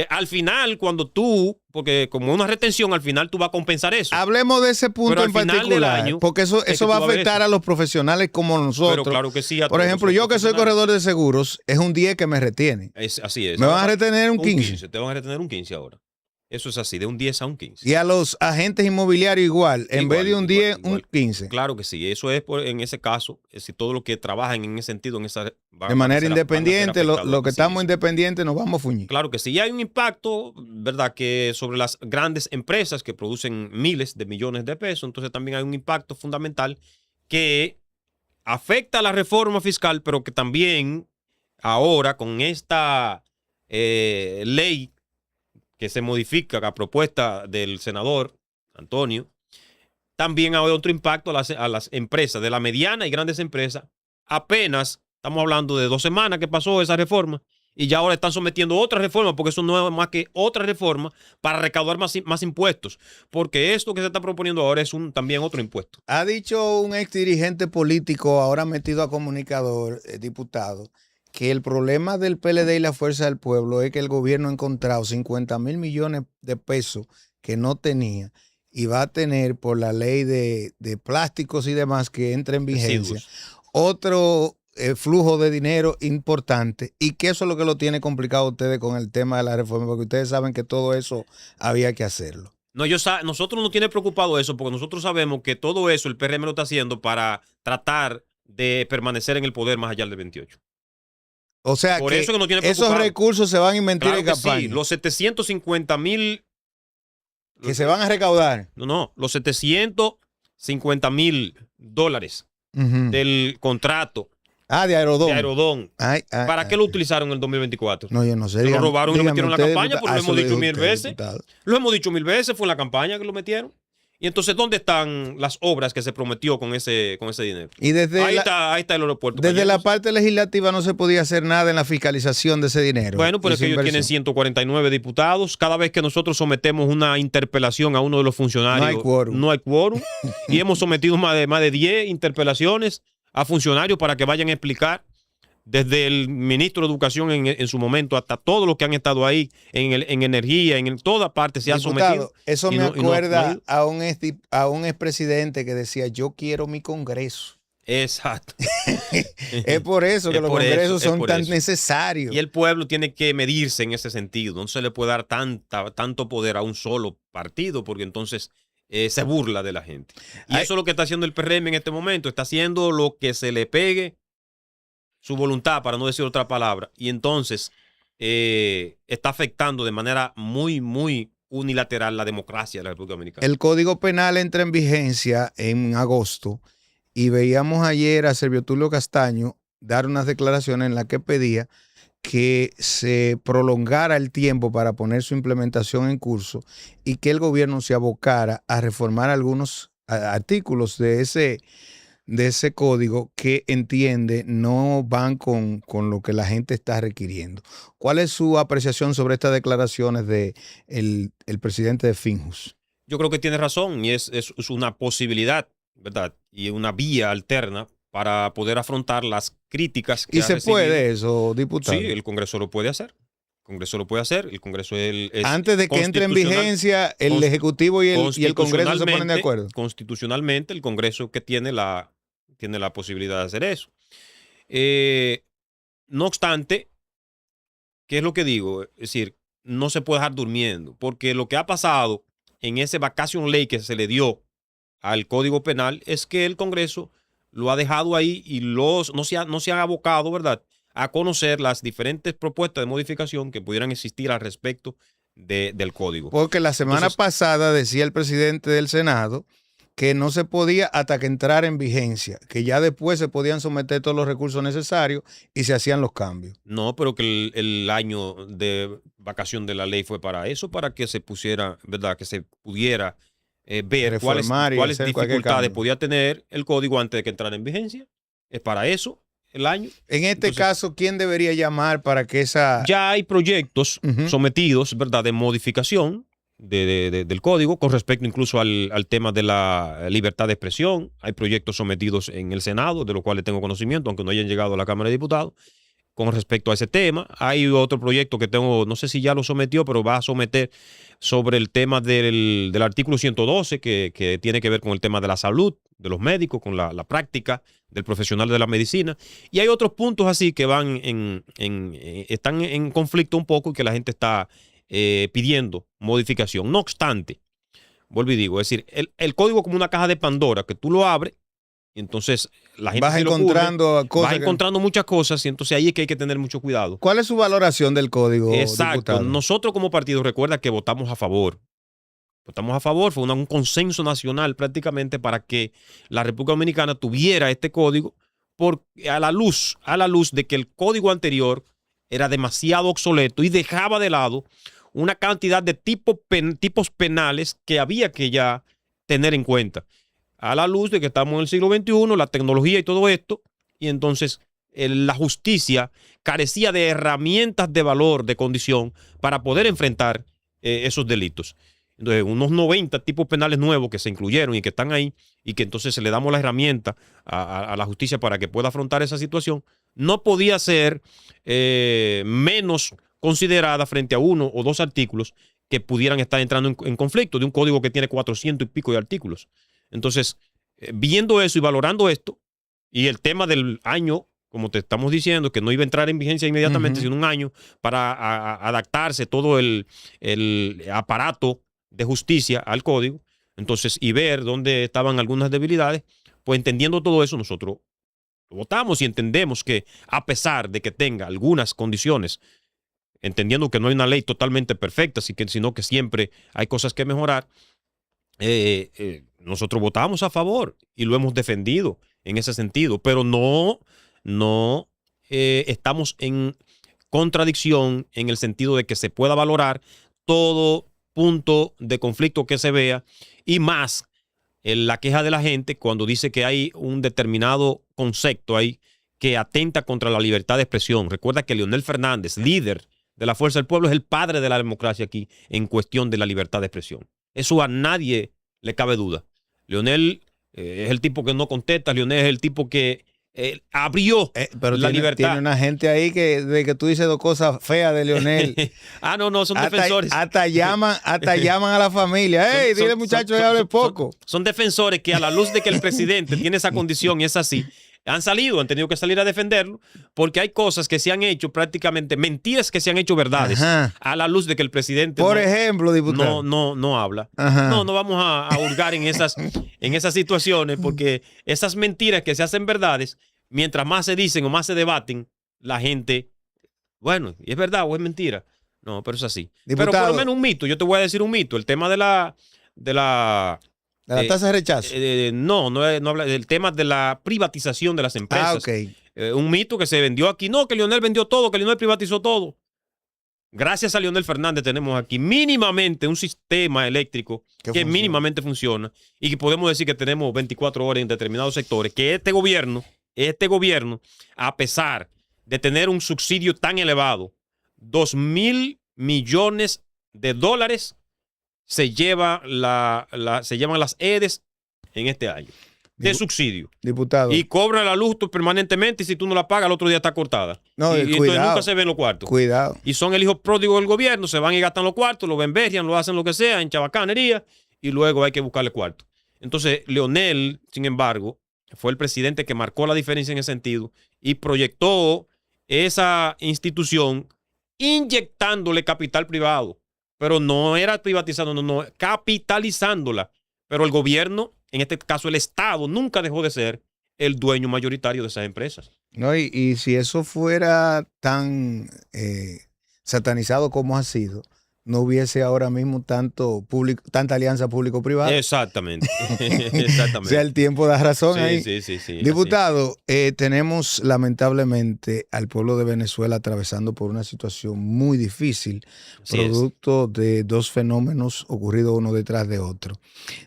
Al final, cuando tú, porque como una retención, al final tú vas a compensar eso. Hablemos de ese punto en particular, año, porque eso va a afectar a los profesionales como nosotros. Pero claro que sí. Por ejemplo, yo que soy corredor de seguros, es un 10 que me retiene. Así es. Me van a retener un 15. Te van a retener un 15 ahora. Eso es así, de un 10 a un 15. Y a los agentes inmobiliarios igual, en vez de un 10, un 15. Claro que sí, eso es en ese caso, si todo lo que trabajan en ese sentido, de manera independiente, lo que estamos independientes nos vamos a fuñir. Claro que sí, y hay un impacto, ¿verdad?, que sobre las grandes empresas que producen miles de millones de pesos, entonces también hay un impacto fundamental que afecta a la reforma fiscal, pero que también ahora con esta ley que se modifica a propuesta del senador Antonio, también hay otro impacto a las empresas, de la mediana y grandes empresas. Apenas estamos hablando de 2 semanas que pasó esa reforma y ya ahora están sometiendo otra reforma, porque eso no es más que otra reforma para recaudar más impuestos, porque esto que se está proponiendo ahora es también otro impuesto. Ha dicho un ex dirigente político, ahora metido a comunicador, diputado, que el problema del PLD y la Fuerza del Pueblo es que el gobierno ha encontrado 50,000 millones de pesos que no tenía y va a tener por la ley de plásticos y demás que entra en vigencia otro flujo de dinero importante, y que eso es lo que lo tiene complicado a ustedes con el tema de la reforma, porque ustedes saben que todo eso había que hacerlo. No, nosotros no tiene preocupado eso, porque nosotros sabemos que todo eso el PRM lo está haciendo para tratar de permanecer en el poder más allá del 28. O sea, por que eso no tiene esos recursos se van a invertir claro en campaña. Sí, los 750,000 que se van a recaudar. No, los 750,000 dólares del contrato. De Aerodón. ¿Para qué lo utilizaron en el 2024? No, yo no sé. Se lo robaron y lo metieron en la campaña, pero lo hemos dicho 1000 veces. Lo hemos dicho 1000 veces, fue en la campaña que lo metieron. Y entonces, ¿dónde están las obras que se prometió con ese dinero? Y desde ahí está el aeropuerto. Desde la parte legislativa no se podía hacer nada en la fiscalización de ese dinero. Bueno, pero es que ellos tienen 149 diputados. Cada vez que nosotros sometemos una interpelación a uno de los funcionarios, no hay quórum. Y hemos sometido más de 10 interpelaciones a funcionarios para que vayan a explicar, desde el ministro de Educación en su momento hasta todos los que han estado ahí en energía, en toda parte se han sometido. Eso me acuerda a un expresidente que decía, yo quiero mi Congreso. Exacto. Es por eso que los congresos son tan necesarios. Y el pueblo tiene que medirse en ese sentido. No se le puede dar tanto poder a un solo partido, porque entonces se burla de la gente. Y eso es lo que está haciendo el PRM en este momento. Está haciendo lo que se le pegue su voluntad, para no decir otra palabra, y entonces está afectando de manera muy, muy unilateral la democracia de la República Dominicana. El Código Penal entra en vigencia en agosto y veíamos ayer a Servio Tulio Castaño dar unas declaraciones en las que pedía que se prolongara el tiempo para poner su implementación en curso y que el gobierno se abocara a reformar algunos artículos de ese código que entiende no van con lo que la gente está requiriendo. ¿Cuál es su apreciación sobre estas declaraciones de el presidente de Finjus? Yo creo que tiene razón y es una posibilidad, ¿verdad? Y una vía alterna para poder afrontar las críticas que ¿Y ha se recibido. puede eso, diputado? Sí, el Congreso lo puede hacer. El Congreso lo puede hacer. El Congreso es antes de que entre en vigencia, el Ejecutivo y el Congreso se ponen de acuerdo. Constitucionalmente, el Congreso que tiene la posibilidad de hacer eso. No obstante, ¿qué es lo que digo? Es decir, no se puede dejar durmiendo, porque lo que ha pasado en ese vacation ley que se le dio al Código Penal es que el Congreso lo ha dejado ahí y no se han abocado, ¿verdad?, a conocer las diferentes propuestas de modificación que pudieran existir al respecto del Código. Porque la semana pasada decía el presidente del Senado que no se podía hasta que entrara en vigencia, que ya después se podían someter todos los recursos necesarios y se hacían los cambios. No, pero que el año de vacación de la ley fue para eso, para que se pusiera, ¿verdad?, que se pudiera ver cuáles dificultades podía tener el código antes de que entrara en vigencia. Es para eso el año. En este caso, ¿quién debería llamar para que esa...? Ya hay proyectos sometidos, ¿verdad?, de modificación del código con respecto incluso al tema de la libertad de expresión. Hay proyectos sometidos en el Senado, de los cuales tengo conocimiento, aunque no hayan llegado a la Cámara de Diputados, con respecto a ese tema. Hay otro proyecto que tengo, no sé si ya lo sometió, pero va a someter sobre el tema del artículo 112, que tiene que ver con el tema de la salud, de los médicos, con la práctica del profesional de la medicina. Y hay otros puntos así que están en conflicto un poco y que la gente está pidiendo modificación. No obstante, vuelvo y digo, es decir, el código como una caja de Pandora que tú lo abres y entonces la gente vas encontrando muchas cosas y entonces ahí es que hay que tener mucho cuidado. ¿Cuál es su valoración del código? Exacto. Diputado? Nosotros como partido, recuerda que votamos a favor. Votamos a favor, fue un consenso nacional prácticamente para que la República Dominicana tuviera este código a la luz de que el código anterior era demasiado obsoleto y dejaba de lado una cantidad de tipos penales que había que ya tener en cuenta. A la luz de que estamos en el siglo XXI, la tecnología y todo esto, y entonces la justicia carecía de herramientas de valor, de condición, para poder enfrentar esos delitos. Entonces, unos 90 tipos penales nuevos que se incluyeron y que están ahí, y que entonces se le damos la herramienta a la justicia para que pueda afrontar esa situación, no podía ser menos considerada frente a uno o dos artículos que pudieran estar entrando en conflicto de un código que tiene 400 y pico de artículos. Entonces, viendo eso y valorando esto, y el tema del año, como te estamos diciendo, que no iba a entrar en vigencia inmediatamente, sino un año para adaptarse todo el aparato de justicia al código, entonces, y ver dónde estaban algunas debilidades, pues entendiendo todo eso, nosotros votamos y entendemos que a pesar de que tenga algunas condiciones, entendiendo que no hay una ley totalmente perfecta, sino que siempre hay cosas que mejorar, nosotros votamos a favor y lo hemos defendido en ese sentido, pero no estamos en contradicción en el sentido de que se pueda valorar todo punto de conflicto que se vea y más la queja de la gente cuando dice que hay un determinado concepto ahí que atenta contra la libertad de expresión. Recuerda que Leonel Fernández, líder de la Fuerza del Pueblo, es el padre de la democracia aquí en cuestión de la libertad de expresión. Eso a nadie le cabe duda. Leonel es el tipo que no contesta, Leonel es el tipo que abrió pero la libertad. Tiene una gente ahí de que tú dices dos cosas feas de Leonel. No, son defensores. Hasta llaman a la familia. ¡Ey, dile muchacho que hable poco! Son defensores que a la luz de que el presidente tiene esa condición y es así, han tenido que salir a defenderlo porque hay cosas que se han hecho prácticamente, mentiras que se han hecho verdades. Ajá. A la luz de que el presidente por ejemplo, diputado. No habla. Ajá. No vamos a hurgar en esas situaciones porque esas mentiras que se hacen verdades, mientras más se dicen o más se debaten, la gente, bueno, ¿es verdad o es mentira? No, pero es así. Diputado, pero por lo menos un mito, yo te voy a decir un mito, el tema de la tasa de rechazo. No habla del tema de la privatización de las empresas. Ok. Un mito que se vendió aquí. No, que Leonel vendió todo, que Leonel privatizó todo. Gracias a Leonel Fernández tenemos aquí mínimamente un sistema eléctrico que mínimamente funciona y que podemos decir que tenemos 24 horas en determinados sectores, que este gobierno, a pesar de tener un subsidio tan elevado, 2.000 millones de dólares, se llevan las EDES en este año de subsidio. Diputado. Y cobran la luz permanentemente y si tú no la pagas, el otro día está cortada. No, y entonces nunca se ven los cuartos. Cuidado. Y son el hijo pródigo del gobierno, se van y gastan los cuartos, lo bemberian, lo hacen lo que sea, en chabacanería, y luego hay que buscarle cuartos. Entonces, Leonel, sin embargo, fue el presidente que marcó la diferencia en ese sentido y proyectó esa institución inyectándole capital privado. Pero no era privatizando, no, capitalizándola. Pero el gobierno, en este caso el Estado, nunca dejó de ser el dueño mayoritario de esas empresas. No, y si eso fuera tan satanizado como ha sido, no hubiese ahora mismo tanta alianza público-privada. Exactamente. Exactamente. O sea, el tiempo da razón ahí. Sí. Diputado, tenemos lamentablemente al pueblo de Venezuela atravesando por una situación muy difícil, producto de dos fenómenos ocurridos uno detrás de otro.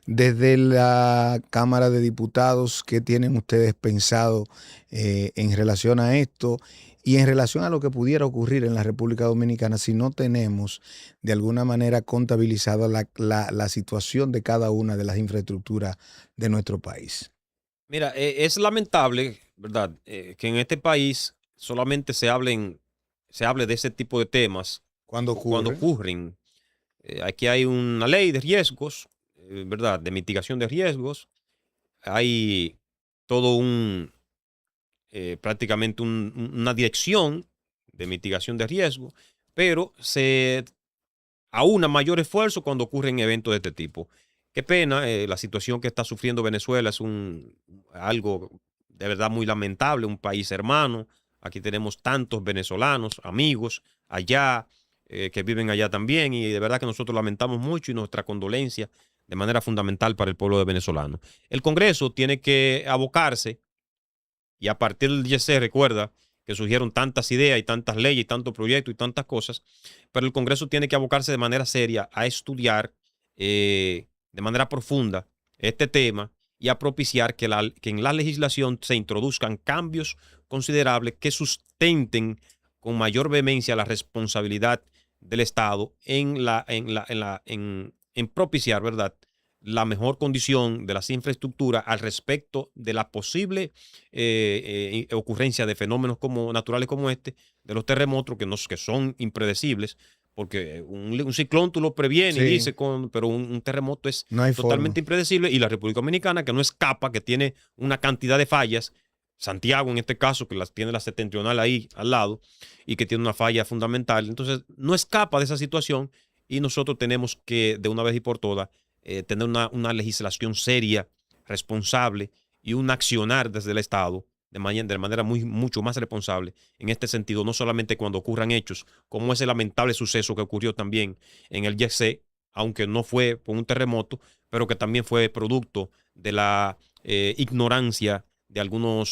Desde la Cámara de Diputados, ¿qué tienen ustedes pensado en relación a esto? Y en relación a lo que pudiera ocurrir en la República Dominicana si no tenemos de alguna manera contabilizada la situación de cada una de las infraestructuras de nuestro país. Mira, es lamentable, ¿verdad?, que en este país solamente se hable de ese tipo de temas cuando ocurren. Aquí hay una ley de riesgos, ¿verdad?, de mitigación de riesgos. Hay todo prácticamente una dirección de mitigación de riesgo, pero se aúna mayor esfuerzo cuando ocurren eventos de este tipo. Qué pena, la situación que está sufriendo Venezuela es algo de verdad muy lamentable, un país hermano. Aquí tenemos tantos venezolanos, amigos allá, que viven allá también, y de verdad que nosotros lamentamos mucho y nuestra condolencia de manera fundamental para el pueblo venezolano. El Congreso tiene que abocarse. Y a partir del 10C, recuerda que surgieron tantas ideas y tantas leyes y tantos proyectos y tantas cosas, pero el Congreso tiene que abocarse de manera seria a estudiar de manera profunda este tema y a propiciar que en la legislación se introduzcan cambios considerables que sustenten con mayor vehemencia la responsabilidad del Estado en propiciar, ¿verdad?, la mejor condición de las infraestructuras al respecto de la posible ocurrencia de fenómenos naturales como este, de los terremotos que son impredecibles, porque un ciclón tú lo previenes y dices, pero un terremoto es totalmente impredecible, y la República Dominicana, que no escapa, que tiene una cantidad de fallas, Santiago en este caso, que tiene la septentrional ahí al lado y que tiene una falla fundamental, entonces no escapa de esa situación y nosotros tenemos que de una vez y por todas tener una legislación seria, responsable y un accionar desde el Estado de manera mucho más responsable en este sentido, no solamente cuando ocurran hechos como ese lamentable suceso que ocurrió también en el YC, aunque no fue por un terremoto, pero que también fue producto de la ignorancia de alguna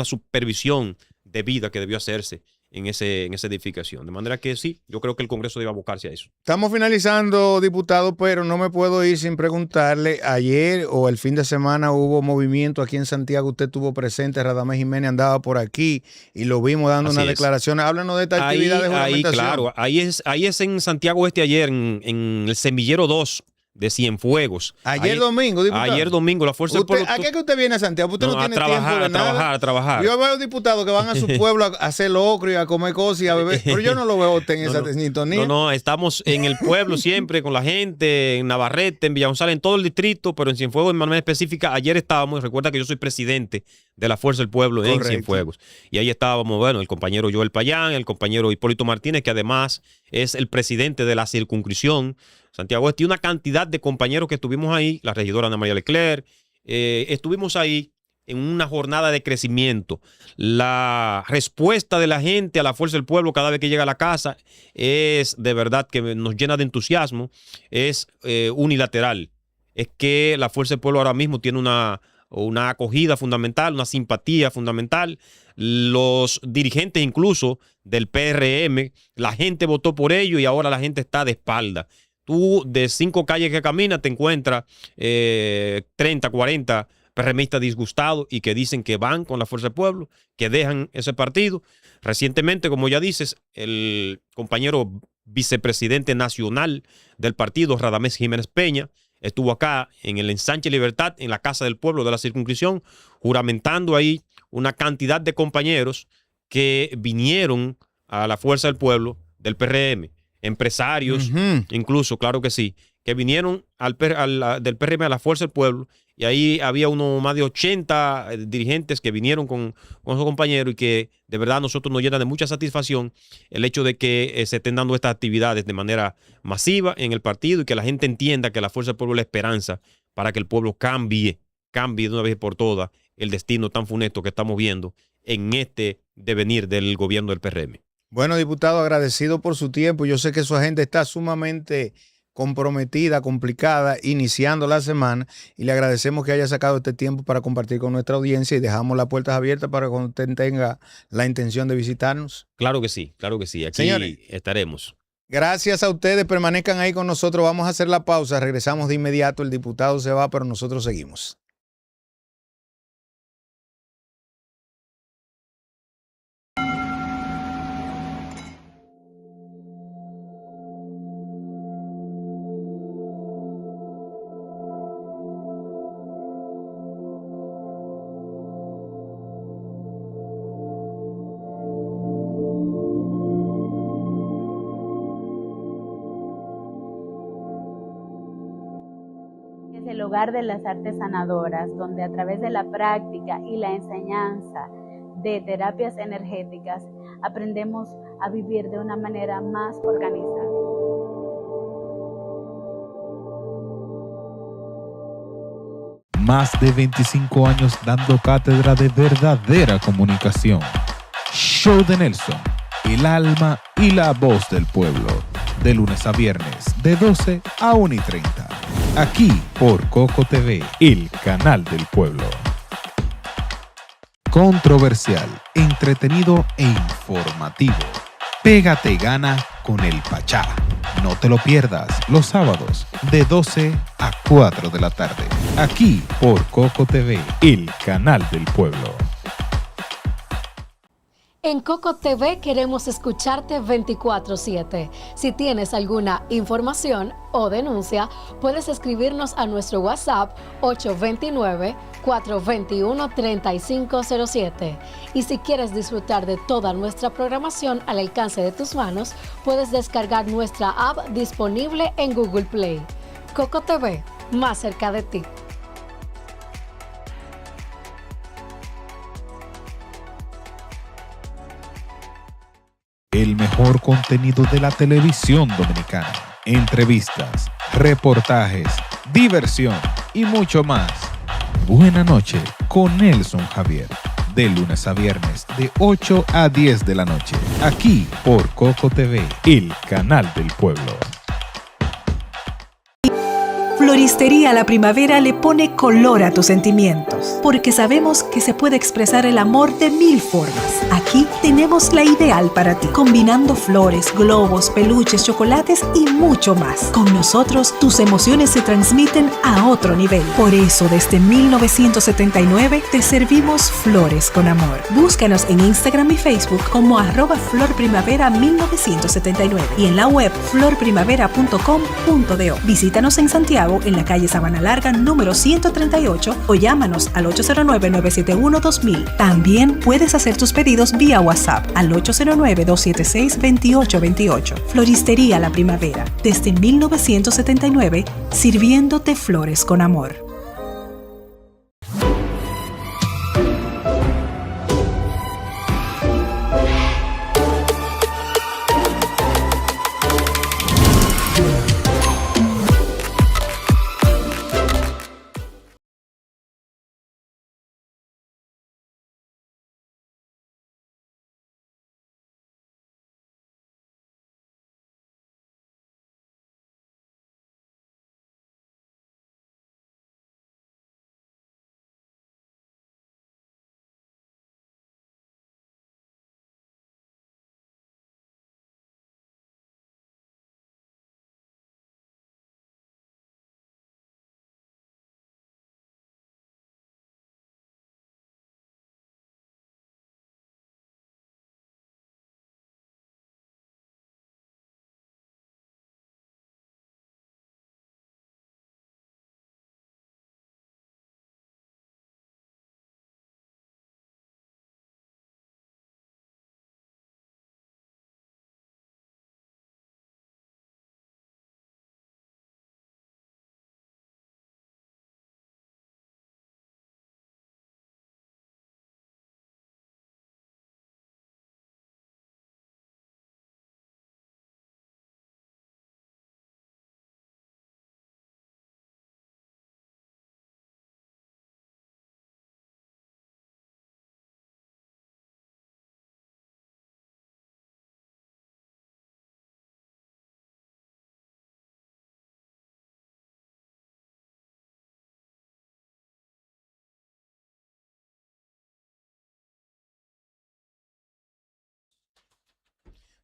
supervisión debida que debió hacerse en esa edificación. De manera que sí, yo creo que el Congreso debe abocarse a eso. Estamos finalizando, diputado, pero no me puedo ir sin preguntarle. Ayer o el fin de semana hubo movimiento aquí en Santiago. Usted estuvo presente, Radamés Jiménez andaba por aquí y lo vimos dando una declaración. Háblanos de esta actividad de juramentación. Claro, ahí es en Santiago Este ayer, en el Semillero 2 de Cienfuegos. Domingo, diputado. Ayer domingo, la Fuerza del Pueblo. ¿A qué es que usted viene a Santiago? Usted no tiene tiempo de nada. A trabajar. Yo veo diputados que van a su pueblo a hacer locro y a comer cosas y a beber, pero yo no lo veo usted en esa sintonía. No, estamos en el pueblo siempre con la gente, en Navarrete, en Villa González, en todo el distrito, pero en Cienfuegos de manera específica. Ayer estábamos, recuerda que yo soy presidente de la Fuerza del Pueblo en Cienfuegos. Y ahí estábamos, bueno, el compañero Joel Payán, el compañero Hipólito Martínez, que además es el presidente de la circunscripción Santiago Este, y una cantidad de compañeros que estuvimos ahí, la regidora Ana María Leclerc, estuvimos ahí en una jornada de crecimiento. La respuesta de la gente a la Fuerza del Pueblo cada vez que llega a la casa es de verdad que nos llena de entusiasmo, es unilateral. Es que la Fuerza del Pueblo ahora mismo tiene una acogida fundamental, una simpatía fundamental. los dirigentes incluso del PRM, la gente votó por ello y ahora la gente está de espalda. Tú de 5 calles que caminas te encuentras 30, 40 PRMistas disgustados y que dicen que van con la Fuerza del Pueblo, que dejan ese partido. Recientemente, como ya dices, el compañero vicepresidente nacional del partido, Radamés Jiménez Peña, estuvo acá en el Ensanche Libertad, en la Casa del Pueblo de la circunscripción, juramentando ahí una cantidad de compañeros que vinieron a la Fuerza del Pueblo del PRM, empresarios, incluso, claro que sí, que vinieron del PRM a la Fuerza del Pueblo, y ahí había más de 80 dirigentes que vinieron con sus compañeros y que de verdad a nosotros nos llena de mucha satisfacción el hecho de que se estén dando estas actividades de manera masiva en el partido y que la gente entienda que la Fuerza del Pueblo es la esperanza para que el pueblo cambie de una vez por todas el destino tan funesto que estamos viendo en este devenir del gobierno del PRM. Bueno, diputado, agradecido por su tiempo. Yo sé que su agenda está sumamente comprometida, complicada, iniciando la semana, y le agradecemos que haya sacado este tiempo para compartir con nuestra audiencia y dejamos las puertas abiertas para cuando usted tenga la intención de visitarnos. Claro que sí, claro que sí. Aquí Señores, estaremos. Gracias a ustedes, permanezcan ahí con nosotros. Vamos a hacer la pausa, regresamos de inmediato. El diputado se va, pero nosotros seguimos. Es el hogar de las artes sanadoras, donde a través de la práctica y la enseñanza de terapias energéticas aprendemos a vivir de una manera más organizada. Más de 25 años dando cátedra de verdadera comunicación. Show de Nelson, el alma y la voz del pueblo. De lunes a viernes, de 12 a 1:30. Aquí por Coco TV, el canal del pueblo. Controversial, entretenido e informativo. Pégate y gana con el Pachá. No te lo pierdas los sábados de 12 a 4 de la tarde. Aquí por Coco TV, el canal del pueblo. En Coco TV queremos escucharte 24/7. Si tienes alguna información o denuncia, puedes escribirnos a nuestro WhatsApp 829-421-3507. Y si quieres disfrutar de toda nuestra programación al alcance de tus manos, puedes descargar nuestra app disponible en Google Play. Coco TV, más cerca de ti. El mejor contenido de la televisión dominicana. Entrevistas, reportajes, diversión y mucho más. Buena noche con Nelson Javier. De lunes a viernes, de 8 a 10 de la noche. Aquí por Coco TV, el canal del pueblo. Floristería La Primavera le pone color a tus sentimientos, porque sabemos que se puede expresar el amor de 1000 formas. Aquí tenemos la ideal para ti, combinando flores, globos, peluches, chocolates y mucho más. Con nosotros, tus emociones se transmiten a otro nivel. Por eso, desde 1979, te servimos flores con amor. Búscanos en Instagram y Facebook como @florprimavera1979 y en la web florprimavera.com.do. Visítanos en Santiago, en la calle Sabana Larga, número 138, o llámanos al 809-971-2000. También puedes hacer tus pedidos vía WhatsApp al 809-276-2828. Floristería La Primavera, desde 1979, sirviéndote flores con amor.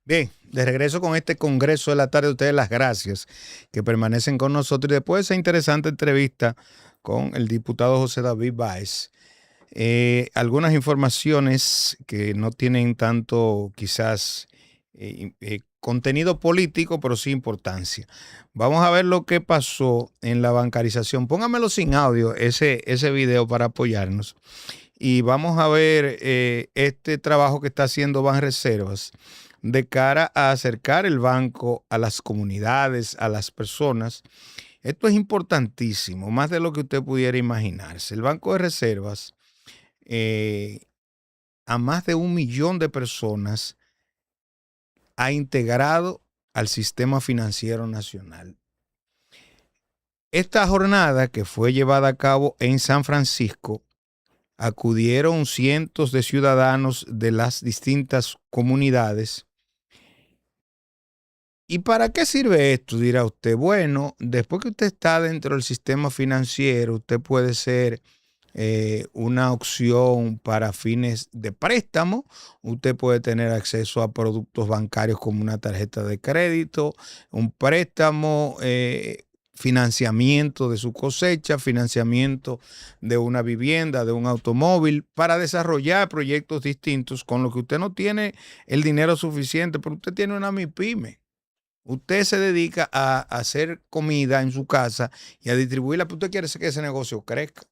Bien, de regreso con este Congreso de la Tarde, ustedes las gracias que permanecen con nosotros y después de esa interesante entrevista con el diputado José David Báez. Algunas informaciones que no tienen tanto quizás contenido político, pero sí importancia. Vamos a ver lo que pasó en la bancarización. Póngamelo sin audio, ese video para apoyarnos. Y vamos a ver este trabajo que está haciendo Banreservas de cara a acercar el banco a las comunidades, a las personas. Esto es importantísimo, más de lo que usted pudiera imaginarse. El Banco de Reservas a más de 1 millón de personas ha integrado al sistema financiero nacional. Esta jornada que fue llevada a cabo en San Francisco, acudieron cientos de ciudadanos de las distintas comunidades. ¿Y para qué sirve esto? Dirá usted. Bueno, después que usted está dentro del sistema financiero, usted puede ser una opción para fines de préstamo. Usted puede tener acceso a productos bancarios como una tarjeta de crédito, un préstamo, financiamiento de su cosecha, financiamiento de una vivienda, de un automóvil, para desarrollar proyectos distintos con lo que usted no tiene el dinero suficiente, pero usted tiene una MIPYME. Usted se dedica a hacer comida en su casa y a distribuirla, pero usted quiere que ese negocio crezca.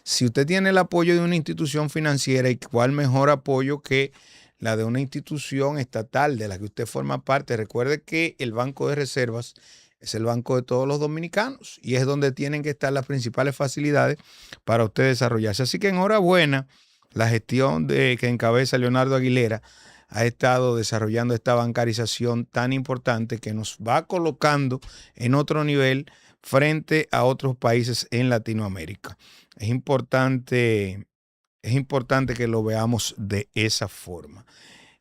Si usted tiene el apoyo de una institución financiera, ¿y cuál mejor apoyo que la de una institución estatal de la que usted forma parte? Recuerde que el Banco de Reservas es el banco de todos los dominicanos y es donde tienen que estar las principales facilidades para usted desarrollarse. Así que enhorabuena, la gestión que encabeza Leonardo Aguilera ha estado desarrollando esta bancarización tan importante que nos va colocando en otro nivel frente a otros países en Latinoamérica. Es importante que lo veamos de esa forma.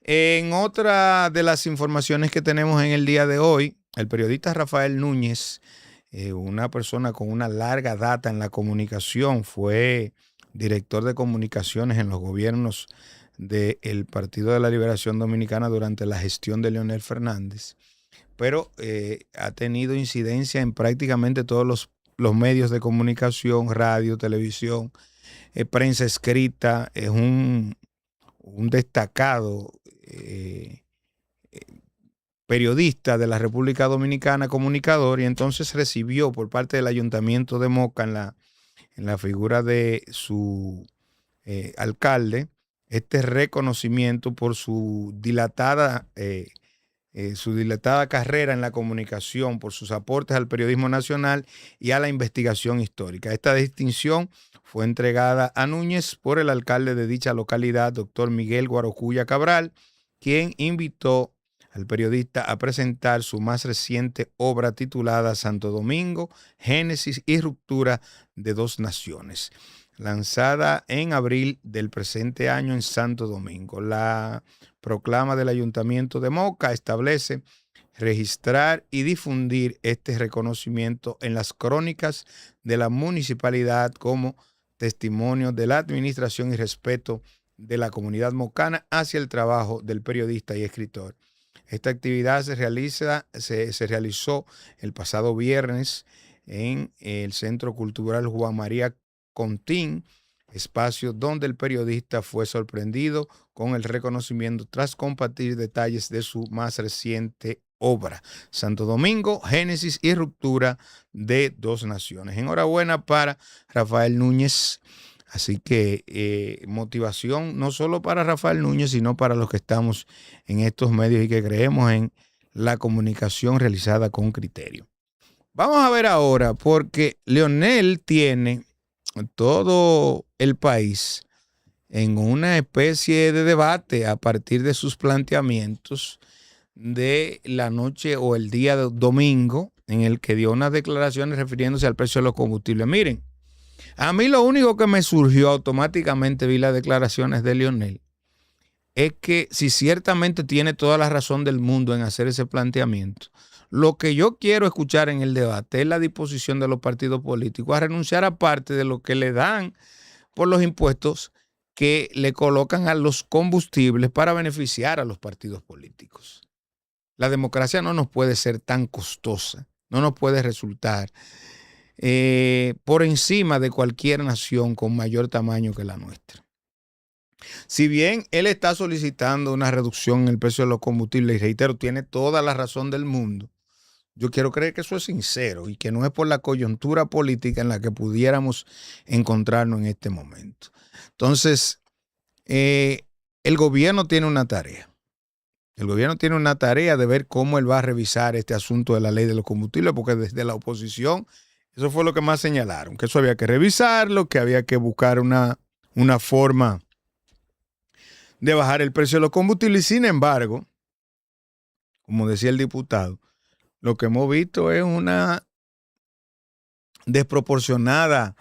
En otra de las informaciones que tenemos en el día de hoy, el periodista Rafael Núñez, una persona con una larga data en la comunicación, fue director de comunicaciones en los gobiernos del Partido de la Liberación Dominicana durante la gestión de Leonel Fernández, pero ha tenido incidencia en prácticamente todos los medios de comunicación, radio, televisión, prensa escrita. Es un destacado periodista de la República Dominicana, comunicador, y entonces recibió por parte del Ayuntamiento de Moca en la figura de su alcalde este reconocimiento por su dilatada carrera en la comunicación, por sus aportes al periodismo nacional y a la investigación histórica. Esta distinción fue entregada a Núñez por el alcalde de dicha localidad, doctor Miguel Guarocuya Cabral, quien invitó al periodista a presentar su más reciente obra titulada Santo Domingo, Génesis y Ruptura de dos Naciones, lanzada en abril del presente año en Santo Domingo. La proclama del Ayuntamiento de Moca establece registrar y difundir este reconocimiento en las crónicas de la municipalidad como testimonio de la administración y respeto de la comunidad mocana hacia el trabajo del periodista y escritor. Esta actividad se realizó el pasado viernes en el Centro Cultural Juan María Contín, espacio donde el periodista fue sorprendido con el reconocimiento tras compartir detalles de su más reciente obra, Santo Domingo, Génesis y Ruptura de dos Naciones. Enhorabuena para Rafael Núñez. Así que motivación no solo para Rafael Núñez, sino para los que estamos en estos medios y que creemos en la comunicación realizada con criterio. Vamos a ver ahora, porque Leonel tiene todo el país en una especie de debate a partir de sus planteamientos de la noche o el día de domingo, en el que dio unas declaraciones refiriéndose al precio de los combustibles. Miren, a mí lo único que me surgió automáticamente, vi las declaraciones de Leonel, es que si ciertamente tiene toda la razón del mundo en hacer ese planteamiento, lo que yo quiero escuchar en el debate es la disposición de los partidos políticos a renunciar a parte de lo que le dan por los impuestos que le colocan a los combustibles para beneficiar a los partidos políticos. La democracia no nos puede ser tan costosa, no nos puede resultar por encima de cualquier nación con mayor tamaño que la nuestra. Si bien él está solicitando una reducción en el precio de los combustibles, y reitero, tiene toda la razón del mundo, yo quiero creer que eso es sincero y que no es por la coyuntura política en la que pudiéramos encontrarnos en este momento. Entonces, el gobierno tiene una tarea. El gobierno tiene una tarea de ver cómo él va a revisar este asunto de la ley de los combustibles, porque desde la oposición, eso fue lo que más señalaron, que eso había que revisarlo, que había que buscar una forma de bajar el precio de los combustibles. Y sin embargo, como decía el diputado, lo que hemos visto es una desproporcionada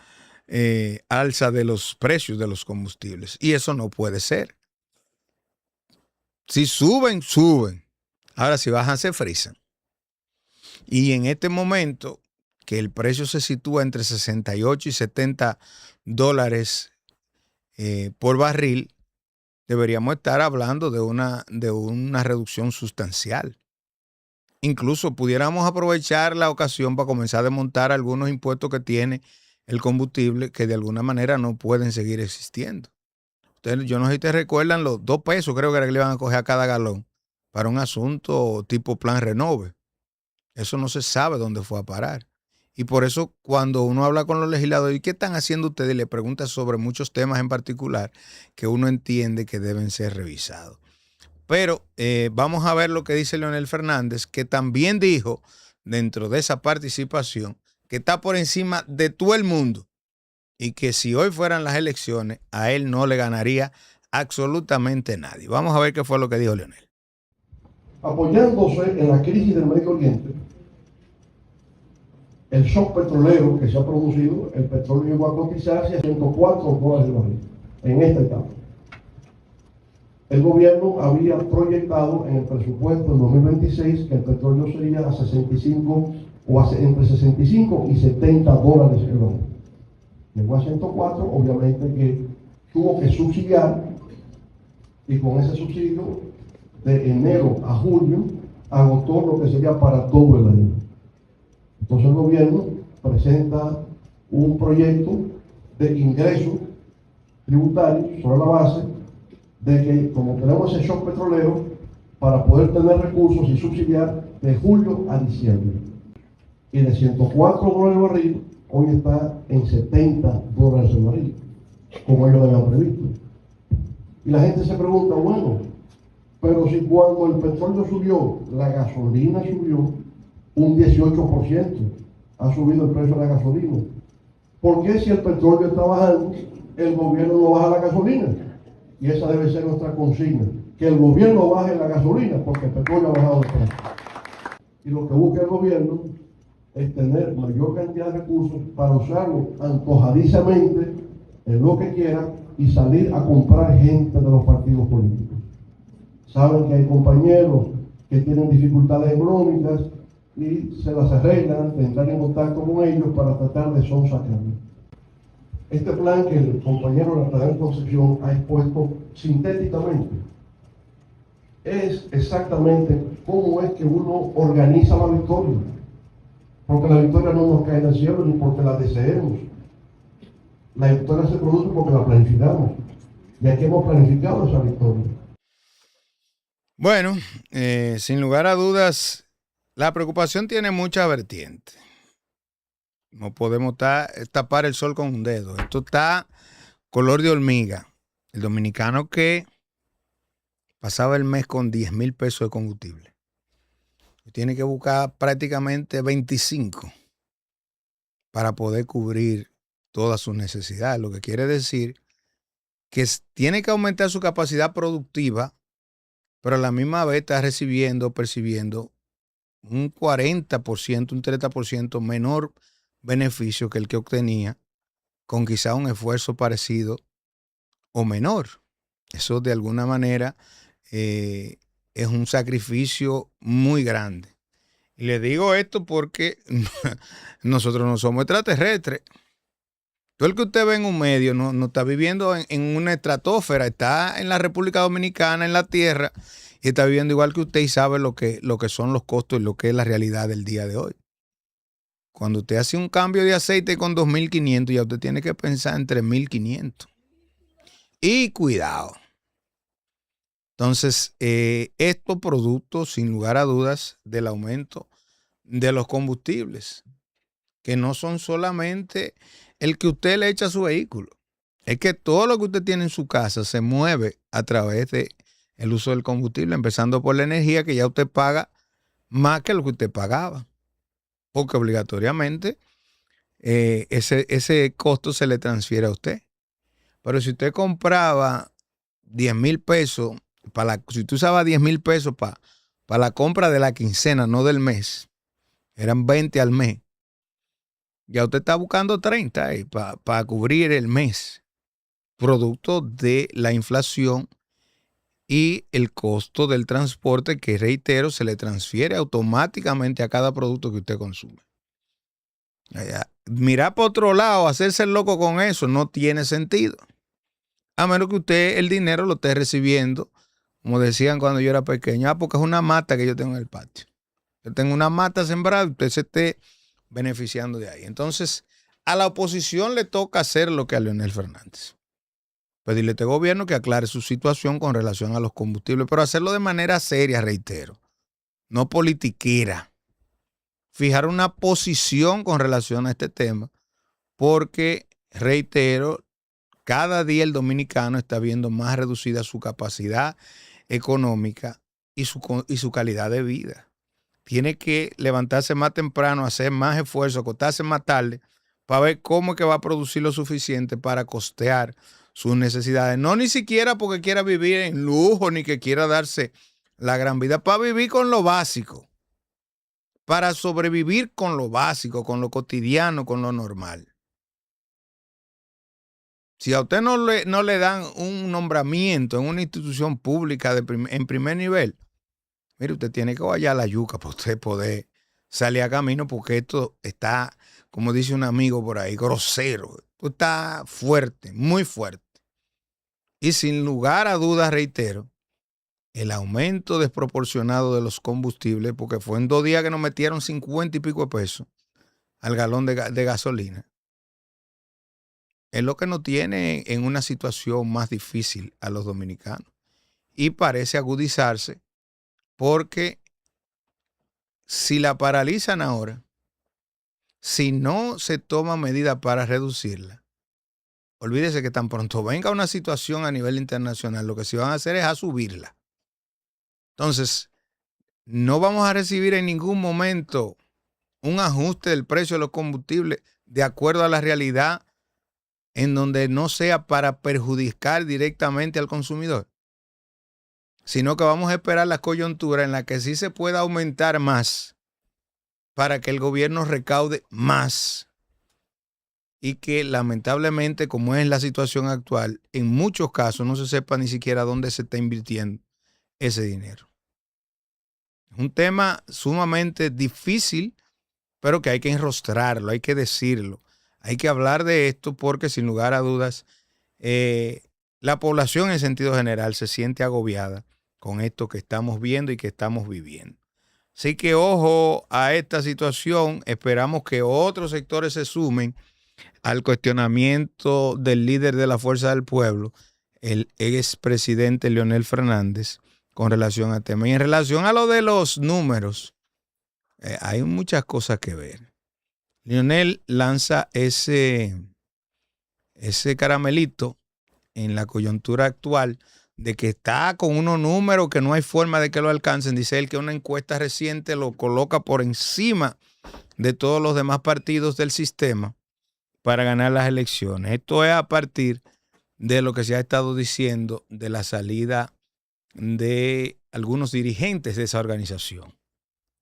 alza de los precios de los combustibles. Y eso no puede ser. Si suben, suben. Ahora, si bajan, se frisan. Y en este momento, que el precio se sitúa entre 68 y 70 dólares por barril, deberíamos estar hablando de una reducción sustancial. Incluso pudiéramos aprovechar la ocasión para comenzar a desmontar algunos impuestos que tiene el combustible que de alguna manera no pueden seguir existiendo. Ustedes, yo no sé si te recuerdan los 2 pesos, creo que era que le iban a coger a cada galón para un asunto tipo plan Renove. Eso no se sabe dónde fue a parar. Y por eso cuando uno habla con los legisladores, ¿y qué están haciendo ustedes? Y le pregunta sobre muchos temas en particular que uno entiende que deben ser revisados. Pero vamos a ver lo que dice Leonel Fernández, que también dijo dentro de esa participación que está por encima de todo el mundo y que si hoy fueran las elecciones, a él no le ganaría absolutamente nadie. Vamos a ver qué fue lo que dijo Leonel. Apoyándose en la crisis del Medio Oriente, el shock petrolero que se ha producido, el petróleo llegó a cotizarse a $104 el barril en esta etapa. El gobierno había proyectado en el presupuesto del 2026 que el petróleo sería a 65 o entre 65 y 70 dólares el barril. Llegó a 104, obviamente que tuvo que subsidiar, y con ese subsidio de enero a julio agotó lo que sería para todo el año. Entonces el gobierno presenta un proyecto de ingreso tributario sobre la base de que, como tenemos ese shock petrolero, para poder tener recursos y subsidiar de julio a diciembre. Y de 104 dólares el barril, hoy está en 70 dólares el barril, como ellos lo habían previsto. Y la gente se pregunta, bueno, pero si cuando el petróleo subió, la gasolina subió un 18%, ha subido el precio de la gasolina. ¿Por qué si el petróleo está bajando, el gobierno no baja la gasolina? Y esa debe ser nuestra consigna, que el gobierno baje la gasolina porque el petróleo ha bajado el precio. Y lo que busca el gobierno es tener mayor cantidad de recursos para usarlo antojadizamente en lo que quiera y salir a comprar gente de los partidos políticos. Saben que hay compañeros que tienen dificultades económicas y se las arreglan de entrar en contacto con ellos para tratar de sonsacarlo. Este plan que el compañero Natanael Concepción ha expuesto sintéticamente es exactamente cómo es que uno organiza la victoria. Porque la victoria no nos cae del cielo ni porque la deseemos. La victoria se produce porque la planificamos. Y aquí hemos planificado esa victoria. Bueno, sin lugar a dudas, la preocupación tiene muchas vertientes. No podemos tapar el sol con un dedo. Esto está color de hormiga. El dominicano que pasaba el mes con 10,000 pesos de combustible tiene que buscar prácticamente 25 para poder cubrir todas sus necesidades. Lo que quiere decir que tiene que aumentar su capacidad productiva, pero a la misma vez está percibiendo un 40%, un 30% menor beneficio que el que obtenía con quizá un esfuerzo parecido o menor. Eso de alguna manera es un sacrificio muy grande. Y le digo esto porque nosotros no somos extraterrestres. Todo el que usted ve en un medio no está viviendo en una estratosfera, está en la República Dominicana, en la tierra, y está viviendo igual que usted y sabe lo que son los costos y lo que es la realidad del día de hoy. Cuando usted hace un cambio de aceite con 2.500, ya usted tiene que pensar en 3.500. Y cuidado. Entonces, estos productos, sin lugar a dudas, del aumento de los combustibles, que no son solamente el que usted le echa a su vehículo. Es que todo lo que usted tiene en su casa se mueve a través del uso del combustible, empezando por la energía, que ya usted paga más que lo que usted pagaba. Porque obligatoriamente ese costo se le transfiere a usted. Pero si usted compraba 10,000 pesos, si usted usaba 10,000 pesos para la compra de la quincena, no del mes, eran 20 al mes, ya usted está buscando 30 para cubrir el mes, producto de la inflación y el costo del transporte que, reitero, se le transfiere automáticamente a cada producto que usted consume. Mirar por otro lado, hacerse el loco con eso, no tiene sentido. A menos que usted el dinero lo esté recibiendo, como decían cuando yo era pequeño, porque es una mata que yo tengo en el patio. Yo tengo una mata sembrada, usted se esté beneficiando de ahí. Entonces, a la oposición le toca hacer lo que a Leonel Fernández. Pedirle a este gobierno que aclare su situación con relación a los combustibles, pero hacerlo de manera seria, reitero, no politiquera. Fijar una posición con relación a este tema, porque, reitero, cada día el dominicano está viendo más reducida su capacidad económica y su calidad de vida. Tiene que levantarse más temprano, hacer más esfuerzo, acostarse más tarde para ver cómo es que va a producir lo suficiente para costear sus necesidades. No ni siquiera porque quiera vivir en lujo ni que quiera darse la gran vida, para vivir con lo básico, para sobrevivir con lo básico, con lo cotidiano, con lo normal. Si a usted no le dan un nombramiento en una institución pública en primer nivel, mire, usted tiene que vaya a la yuca para usted poder salir a camino, porque esto está, como dice un amigo por ahí, grosero. Esto está fuerte, muy fuerte. Y sin lugar a dudas, reitero, el aumento desproporcionado de los combustibles, porque fue en 2 días que nos metieron 50 y pico de pesos al galón de gasolina, es lo que nos tiene en una situación más difícil a los dominicanos. Y parece agudizarse porque si la paralizan ahora, si no se toman medidas para reducirla, olvídese que tan pronto venga una situación a nivel internacional, lo que sí van a hacer es a subirla. Entonces, no vamos a recibir en ningún momento un ajuste del precio de los combustibles de acuerdo a la realidad, en donde no sea para perjudicar directamente al consumidor, sino que vamos a esperar la coyuntura en la que sí se pueda aumentar más para que el gobierno recaude más y que, lamentablemente, como es la situación actual, en muchos casos no se sepa ni siquiera dónde se está invirtiendo ese dinero. Es un tema sumamente difícil, pero que hay que enrostrarlo, hay que decirlo. Hay que hablar de esto porque, sin lugar a dudas, la población en sentido general se siente agobiada con esto que estamos viendo y que estamos viviendo. Así que ojo a esta situación. Esperamos que otros sectores se sumen al cuestionamiento del líder de la Fuerza del Pueblo, el expresidente Leonel Fernández, con relación al tema. Y en relación a lo de los números, hay muchas cosas que ver. Leonel lanza ese caramelito en la coyuntura actual de que está con unos números que no hay forma de que lo alcancen. Dice él que una encuesta reciente lo coloca por encima de todos los demás partidos del sistema para ganar las elecciones. Esto es a partir de lo que se ha estado diciendo de la salida de algunos dirigentes de esa organización.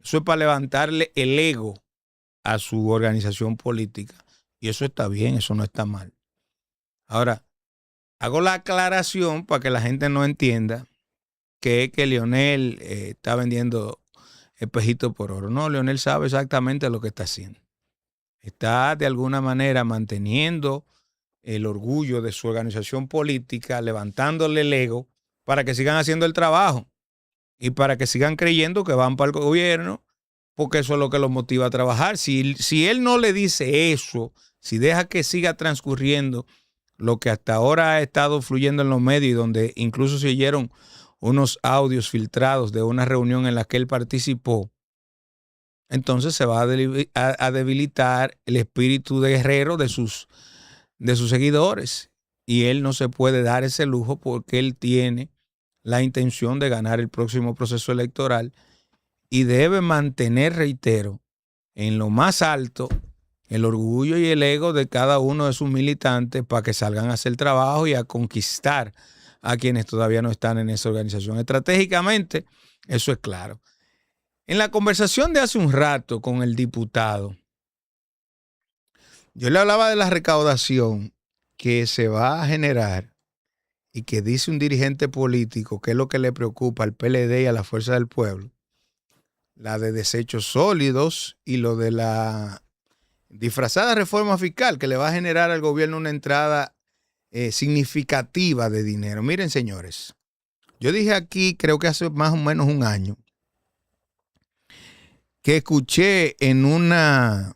Eso es para levantarle el ego a su organización política. Y eso está bien, eso no está mal. Ahora, hago la aclaración para que la gente no entienda que es que Leonel está vendiendo espejitos por oro. No, Leonel sabe exactamente lo que está haciendo. Está de alguna manera manteniendo el orgullo de su organización política, levantándole el ego para que sigan haciendo el trabajo. y para que sigan creyendo que van para el gobierno, porque eso es lo que los motiva a trabajar. Si él no le dice eso, si deja que siga transcurriendo lo que hasta ahora ha estado fluyendo en los medios, y donde incluso se oyeron unos audios filtrados de una reunión en la que él participó, entonces se va a debilitar el espíritu de guerrero de sus seguidores. Y él no se puede dar ese lujo porque él tiene la intención de ganar el próximo proceso electoral y debe mantener, reitero, en lo más alto el orgullo y el ego de cada uno de sus militantes para que salgan a hacer trabajo y a conquistar a quienes todavía no están en esa organización. Estratégicamente, eso es claro. En la conversación de hace un rato con el diputado, yo le hablaba de la recaudación que se va a generar y que dice un dirigente político que es lo que le preocupa al PLD y a la Fuerza del Pueblo, la de desechos sólidos y lo de la disfrazada reforma fiscal que le va a generar al gobierno una entrada significativa de dinero. Miren, señores, yo dije aquí, creo que hace más o menos un año, que escuché en una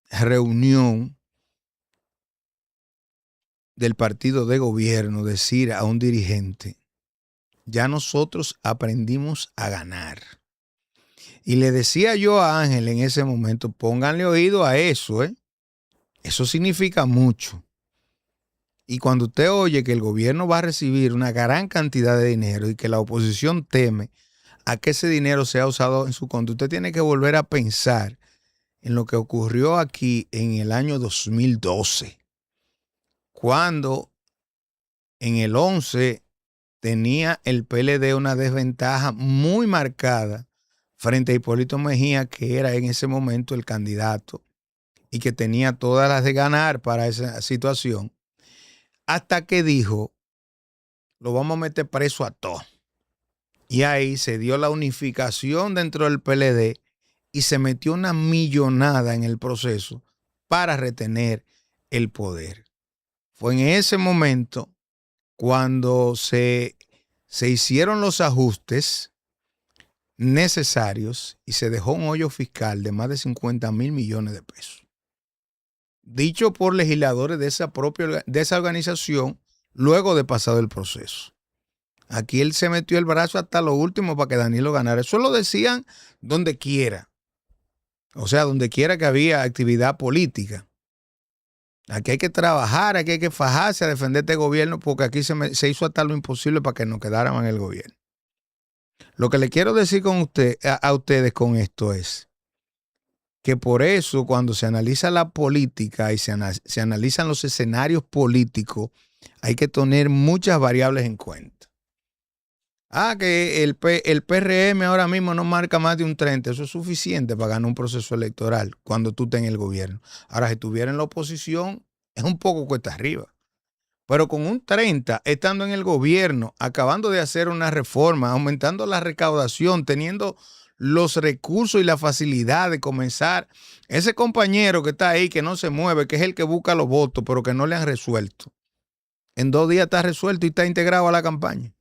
reunión del partido de gobierno decir a un dirigente: ya nosotros aprendimos a ganar. Y le decía yo a Ángel en ese momento, pónganle oído a eso, eso significa mucho. Y cuando usted oye que el gobierno va a recibir una gran cantidad de dinero y que la oposición teme a que ese dinero sea usado en su contra, usted tiene que volver a pensar en lo que ocurrió aquí en el año 2012, cuando en el 11 tenía el PLD una desventaja muy marcada frente a Hipólito Mejía, que era en ese momento el candidato y que tenía todas las de ganar para esa situación, hasta que dijo: lo vamos a meter preso a todos. Y ahí se dio la unificación dentro del PLD y se metió una millonada en el proceso para retener el poder. Fue en ese momento cuando se hicieron los ajustes necesarios y se dejó un hoyo fiscal de más de 50,000 millones de pesos. Dicho por legisladores de esa organización luego de pasado el proceso. Aquí él se metió el brazo hasta lo último para que Danilo ganara. Eso lo decían donde quiera. O sea, donde quiera que había actividad política. Aquí hay que trabajar, aquí hay que fajarse a defender este gobierno, porque aquí se hizo hasta lo imposible para que nos quedáramos en el gobierno. Lo que le quiero decir a ustedes con esto es que por eso cuando se analiza la política y se analizan los escenarios políticos, hay que tener muchas variables en cuenta. Que el PRM ahora mismo no marca más de un 30%. Eso es suficiente para ganar un proceso electoral cuando tú estés en el gobierno. Ahora, si estuviera en la oposición, es un poco cuesta arriba. Pero con un 30%, estando en el gobierno, acabando de hacer una reforma, aumentando la recaudación, teniendo los recursos y la facilidad de comenzar, ese compañero que está ahí, que no se mueve, que es el que busca los votos, pero que no le han resuelto, en 2 días está resuelto y está integrado a la campaña.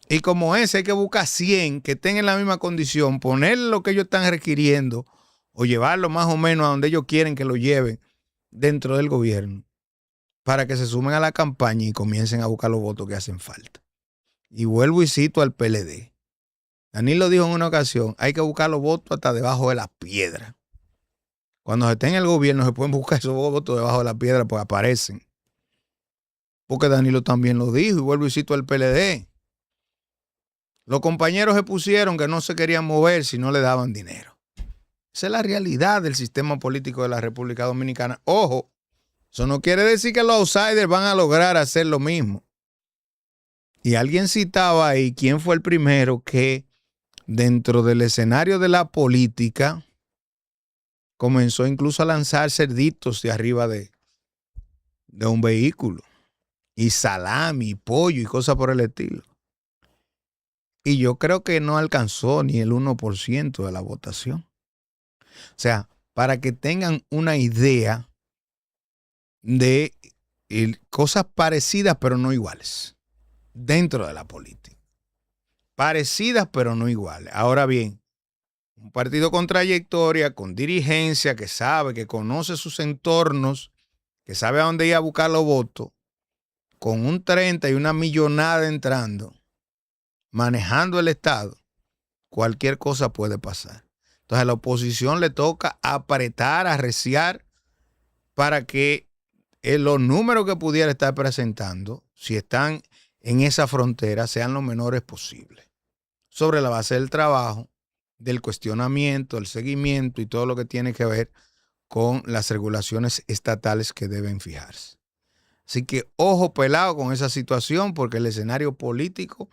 Y como ese hay que buscar 100 que estén en la misma condición, ponerle lo que ellos están requiriendo o llevarlo más o menos a donde ellos quieren que lo lleven dentro del gobierno, para que se sumen a la campaña y comiencen a buscar los votos que hacen falta. Y vuelvo y cito al PLD. Danilo dijo en una ocasión: hay que buscar los votos hasta debajo de las piedras. Cuando se esté en el gobierno se pueden buscar esos votos debajo de la piedra, pues aparecen. Porque Danilo también lo dijo, y vuelvo y cito al PLD. Los compañeros se pusieron que no se querían mover si no le daban dinero. Esa es la realidad del sistema político de la República Dominicana. Ojo, eso no quiere decir que los outsiders van a lograr hacer lo mismo. Y alguien citaba ahí quién fue el primero que dentro del escenario de la política comenzó incluso a lanzar cerditos de arriba de un vehículo, y salami, y pollo y cosas por el estilo. Y yo creo que no alcanzó ni el 1% de la votación. O sea, para que tengan una idea de cosas parecidas pero no iguales dentro de la política. parecidas pero no iguales. Ahora bien, un partido con trayectoria, con dirigencia, que sabe, que conoce sus entornos, que sabe a dónde ir a buscar los votos, con un 30 y una millonada entrando, manejando el Estado, cualquier cosa puede pasar. Entonces a la oposición le toca apretar, arreciar, para que los números que pudiera estar presentando, si están en esa frontera, sean los menores posibles. Sobre la base del trabajo, del cuestionamiento, el seguimiento y todo lo que tiene que ver con las regulaciones estatales que deben fijarse. Así que ojo pelado con esa situación, porque el escenario político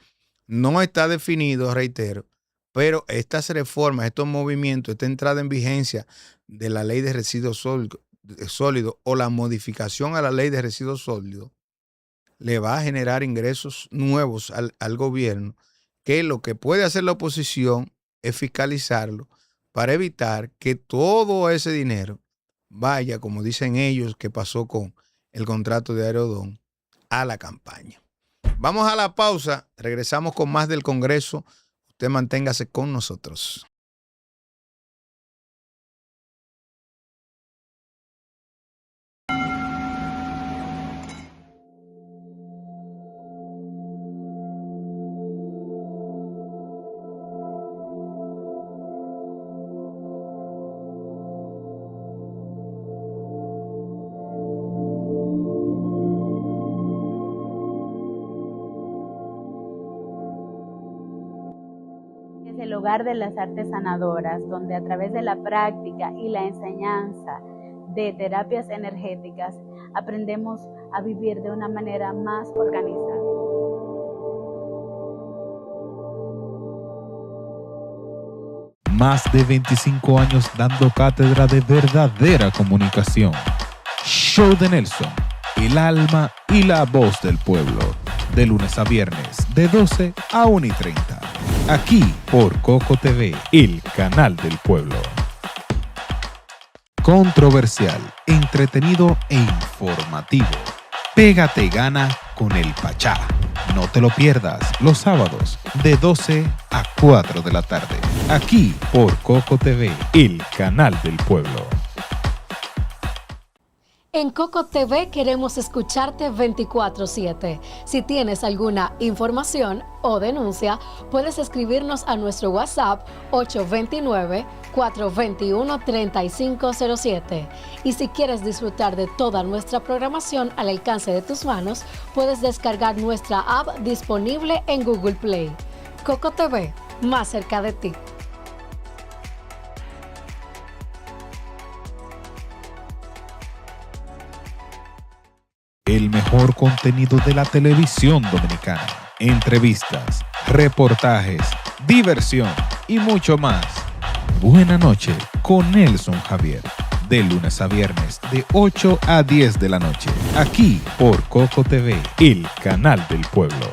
no está definido, reitero, pero estas reformas, estos movimientos, esta entrada en vigencia de la ley de residuos sólidos o la modificación a la ley de residuos sólidos le va a generar ingresos nuevos al gobierno, que lo que puede hacer la oposición es fiscalizarlo para evitar que todo ese dinero vaya, como dicen ellos, que pasó con el contrato de Aerodón, a la campaña. Vamos a la pausa, regresamos con más del Congreso. Usted manténgase con nosotros. Es el hogar de las artes sanadoras, donde a través de la práctica y la enseñanza de terapias energéticas aprendemos a vivir de una manera más organizada. Más de 25 años dando cátedra de verdadera comunicación. Show de Nelson, el alma y la voz del pueblo. De lunes a viernes, de 12 a 1:30. Aquí por Coco TV, el canal del pueblo. Controversial, entretenido e informativo. Pégate y gana con el Pachá. No te lo pierdas los sábados de 12 a 4 de la tarde. Aquí por Coco TV, el canal del pueblo. En Coco TV queremos escucharte 24/7. Si tienes alguna información o denuncia, puedes escribirnos a nuestro WhatsApp 829-421-3507. Y si quieres disfrutar de toda nuestra programación al alcance de tus manos, puedes descargar nuestra app disponible en Google Play. Coco TV, más cerca de ti. El mejor contenido de la televisión dominicana. Entrevistas, reportajes, diversión y mucho más. Buena noche con Nelson Javier. De lunes a viernes, de 8 a 10 de la noche. Aquí por Coco TV, el canal del pueblo.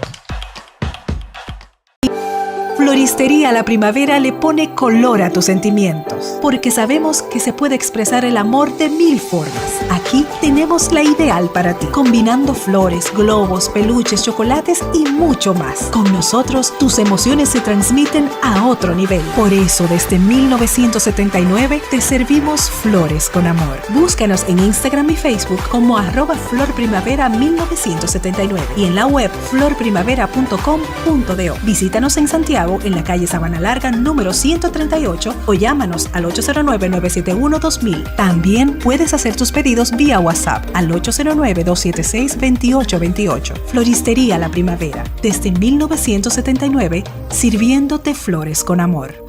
Floristería La Primavera le pone color a tus sentimientos, porque sabemos que se puede expresar el amor de 1000 formas. Aquí tenemos la ideal para ti, combinando flores, globos, peluches, chocolates y mucho más. Con nosotros, tus emociones se transmiten a otro nivel. Por eso, desde 1979, te servimos flores con amor. Búscanos en Instagram y Facebook como @florprimavera1979 y en la web florprimavera.com.do. Visítanos en Santiago, en la calle Sabana Larga, número 138, o llámanos al 809-971-2000. También puedes hacer tus pedidos vía WhatsApp al 809-276-2828. Floristería La Primavera, desde 1979, sirviéndote flores con amor.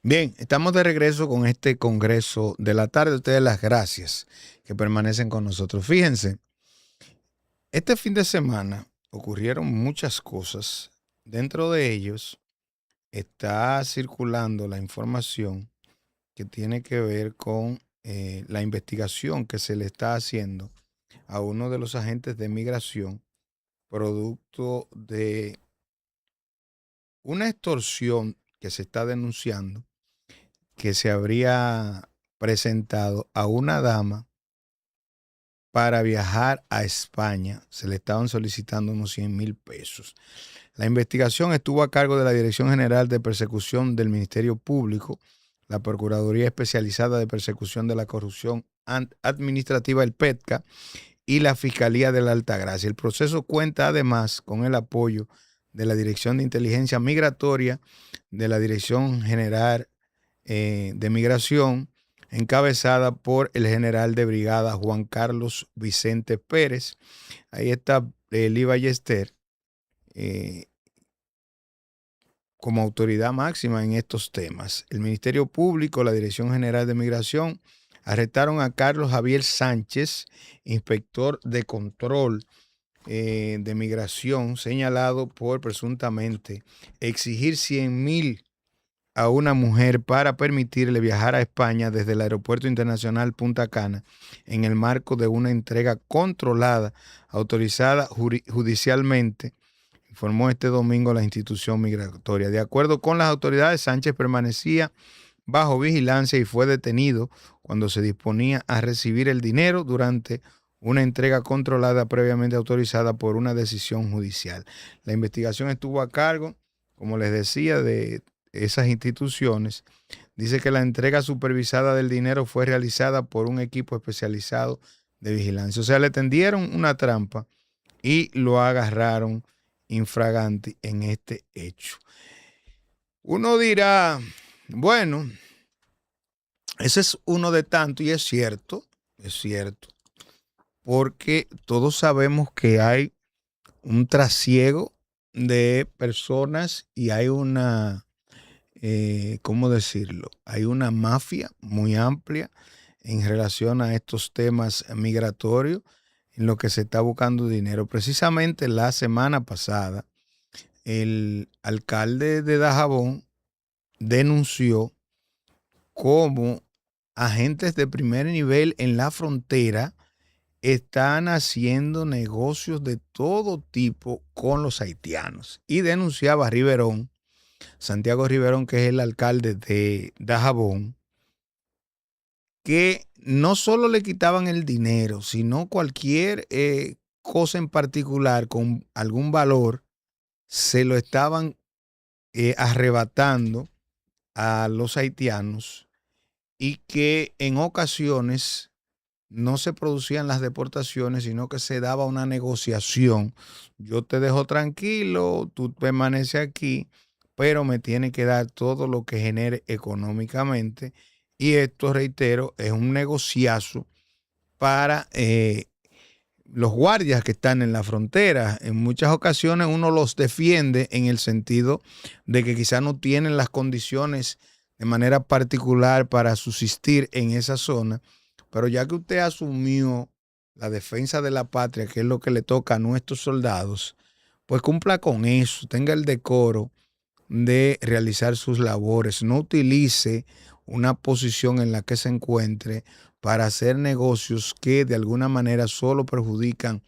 Bien, estamos de regreso con este Congreso de la tarde. Ustedes las gracias que permanecen con nosotros. Fíjense, este fin de semana ocurrieron muchas cosas. Dentro de ellos está circulando la información que tiene que ver con la investigación que se le está haciendo a uno de los agentes de migración, producto de una extorsión que se está denunciando, que se habría presentado a una dama para viajar a España. Se le estaban solicitando unos 100,000 pesos. La investigación estuvo a cargo de la Dirección General de Persecución del Ministerio Público, la Procuraduría Especializada de Persecución de la Corrupción Administrativa, el PETCA, y la Fiscalía de la Altagracia. El proceso cuenta además con el apoyo de la Dirección de Inteligencia Migratoria, de la Dirección General de Migración, encabezada por el general de brigada Juan Carlos Vicente Pérez. Ahí está Lee Ballester como autoridad máxima en estos temas. El Ministerio Público, la Dirección General de Migración, arrestaron a Carlos Javier Sánchez, inspector de control de migración, señalado por presuntamente exigir 100,000 a una mujer para permitirle viajar a España desde el Aeropuerto Internacional Punta Cana en el marco de una entrega controlada, autorizada judicialmente, informó este domingo la institución migratoria. De acuerdo con las autoridades, Sánchez permanecía bajo vigilancia y fue detenido cuando se disponía a recibir el dinero durante una entrega controlada previamente autorizada por una decisión judicial. La investigación estuvo a cargo, como les decía, de esas instituciones. Dice que la entrega supervisada del dinero fue realizada por un equipo especializado de vigilancia. O sea, le tendieron una trampa y lo agarraron infraganti en este hecho. Uno dirá, bueno, ese es uno de tantos, y es cierto, porque todos sabemos que hay un trasiego de personas y hay una, ¿cómo decirlo? Hay una mafia muy amplia en relación a estos temas migratorios en lo que se está buscando dinero. Precisamente la semana pasada, el alcalde de Dajabón denunció cómo agentes de primer nivel en la frontera están haciendo negocios de todo tipo con los haitianos. Y denunciaba a Riverón, Santiago Riverón, que es el alcalde de Dajabón, que no solo le quitaban el dinero, sino cualquier cosa en particular con algún valor, se lo estaban arrebatando a los haitianos, y que en ocasiones no se producían las deportaciones, sino que se daba una negociación. Yo te dejo tranquilo, tú permaneces aquí, pero me tiene que dar todo lo que genere económicamente. Y esto, reitero, es un negociazo para los guardias que están en la frontera. En muchas ocasiones uno los defiende en el sentido de que quizás no tienen las condiciones de manera particular para subsistir en esa zona, pero ya que usted asumió la defensa de la patria, que es lo que le toca a nuestros soldados, pues cumpla con eso, tenga el decoro de realizar sus labores, no utilice una posición en la que se encuentre para hacer negocios que de alguna manera solo perjudican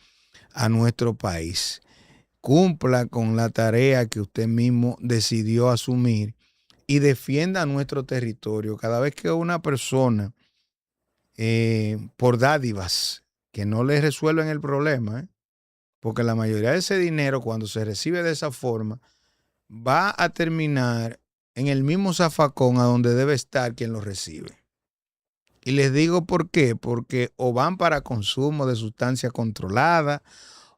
a nuestro país. Cumpla con la tarea que usted mismo decidió asumir y defienda nuestro territorio. Cada vez que una persona, por dádivas que no le resuelven el problema, porque la mayoría de ese dinero, cuando se recibe de esa forma, va a terminar en el mismo zafacón a donde debe estar quien lo recibe. Y les digo por qué, porque o van para consumo de sustancias controladas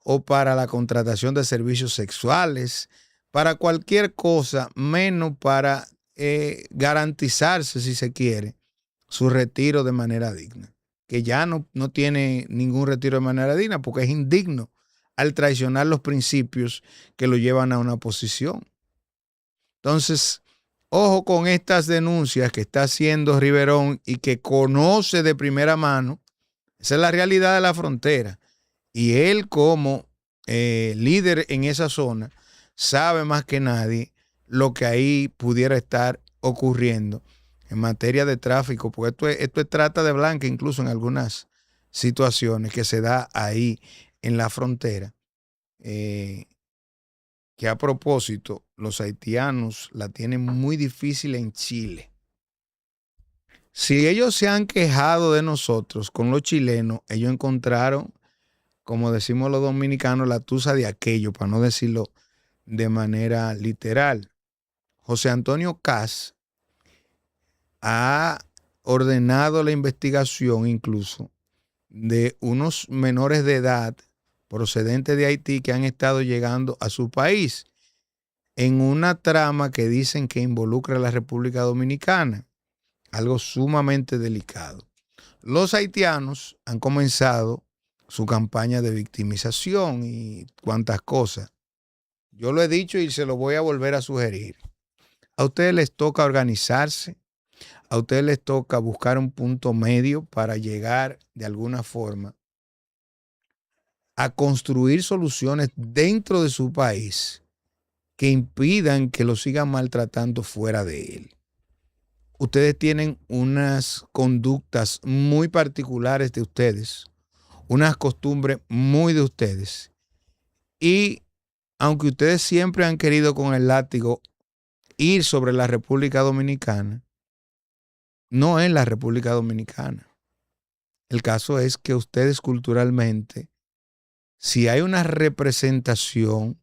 o para la contratación de servicios sexuales, para cualquier cosa, menos para garantizarse, si se quiere, su retiro de manera digna, que ya no tiene ningún retiro de manera digna porque es indigno al traicionar los principios que lo llevan a una posición. Entonces, Ojo con estas denuncias que está haciendo Riverón y que conoce de primera mano. Esa es la realidad de la frontera. Y él como líder en esa zona sabe más que nadie lo que ahí pudiera estar ocurriendo en materia de tráfico, porque esto es trata de blanca incluso en algunas situaciones que se da ahí en la frontera. Que a propósito, los haitianos la tienen muy difícil en Chile. Si ellos se han quejado de nosotros con los chilenos, ellos encontraron, como decimos los dominicanos, la tusa de aquello, para no decirlo de manera literal. José Antonio Kast ha ordenado la investigación incluso de unos menores de edad procedentes de Haití que han estado llegando a su país en una trama que dicen que involucra a la República Dominicana, algo sumamente delicado. Los haitianos han comenzado su campaña de victimización y cuantas cosas. Yo lo he dicho y se lo voy a volver a sugerir. A ustedes les toca organizarse, a ustedes les toca buscar un punto medio para llegar de alguna forma a construir soluciones dentro de su país que impidan que lo sigan maltratando fuera de él. Ustedes tienen unas conductas muy particulares de ustedes, unas costumbres muy de ustedes. Y aunque ustedes siempre han querido con el látigo ir sobre la República Dominicana, no es la República Dominicana. El caso es que ustedes culturalmente, si hay una representación,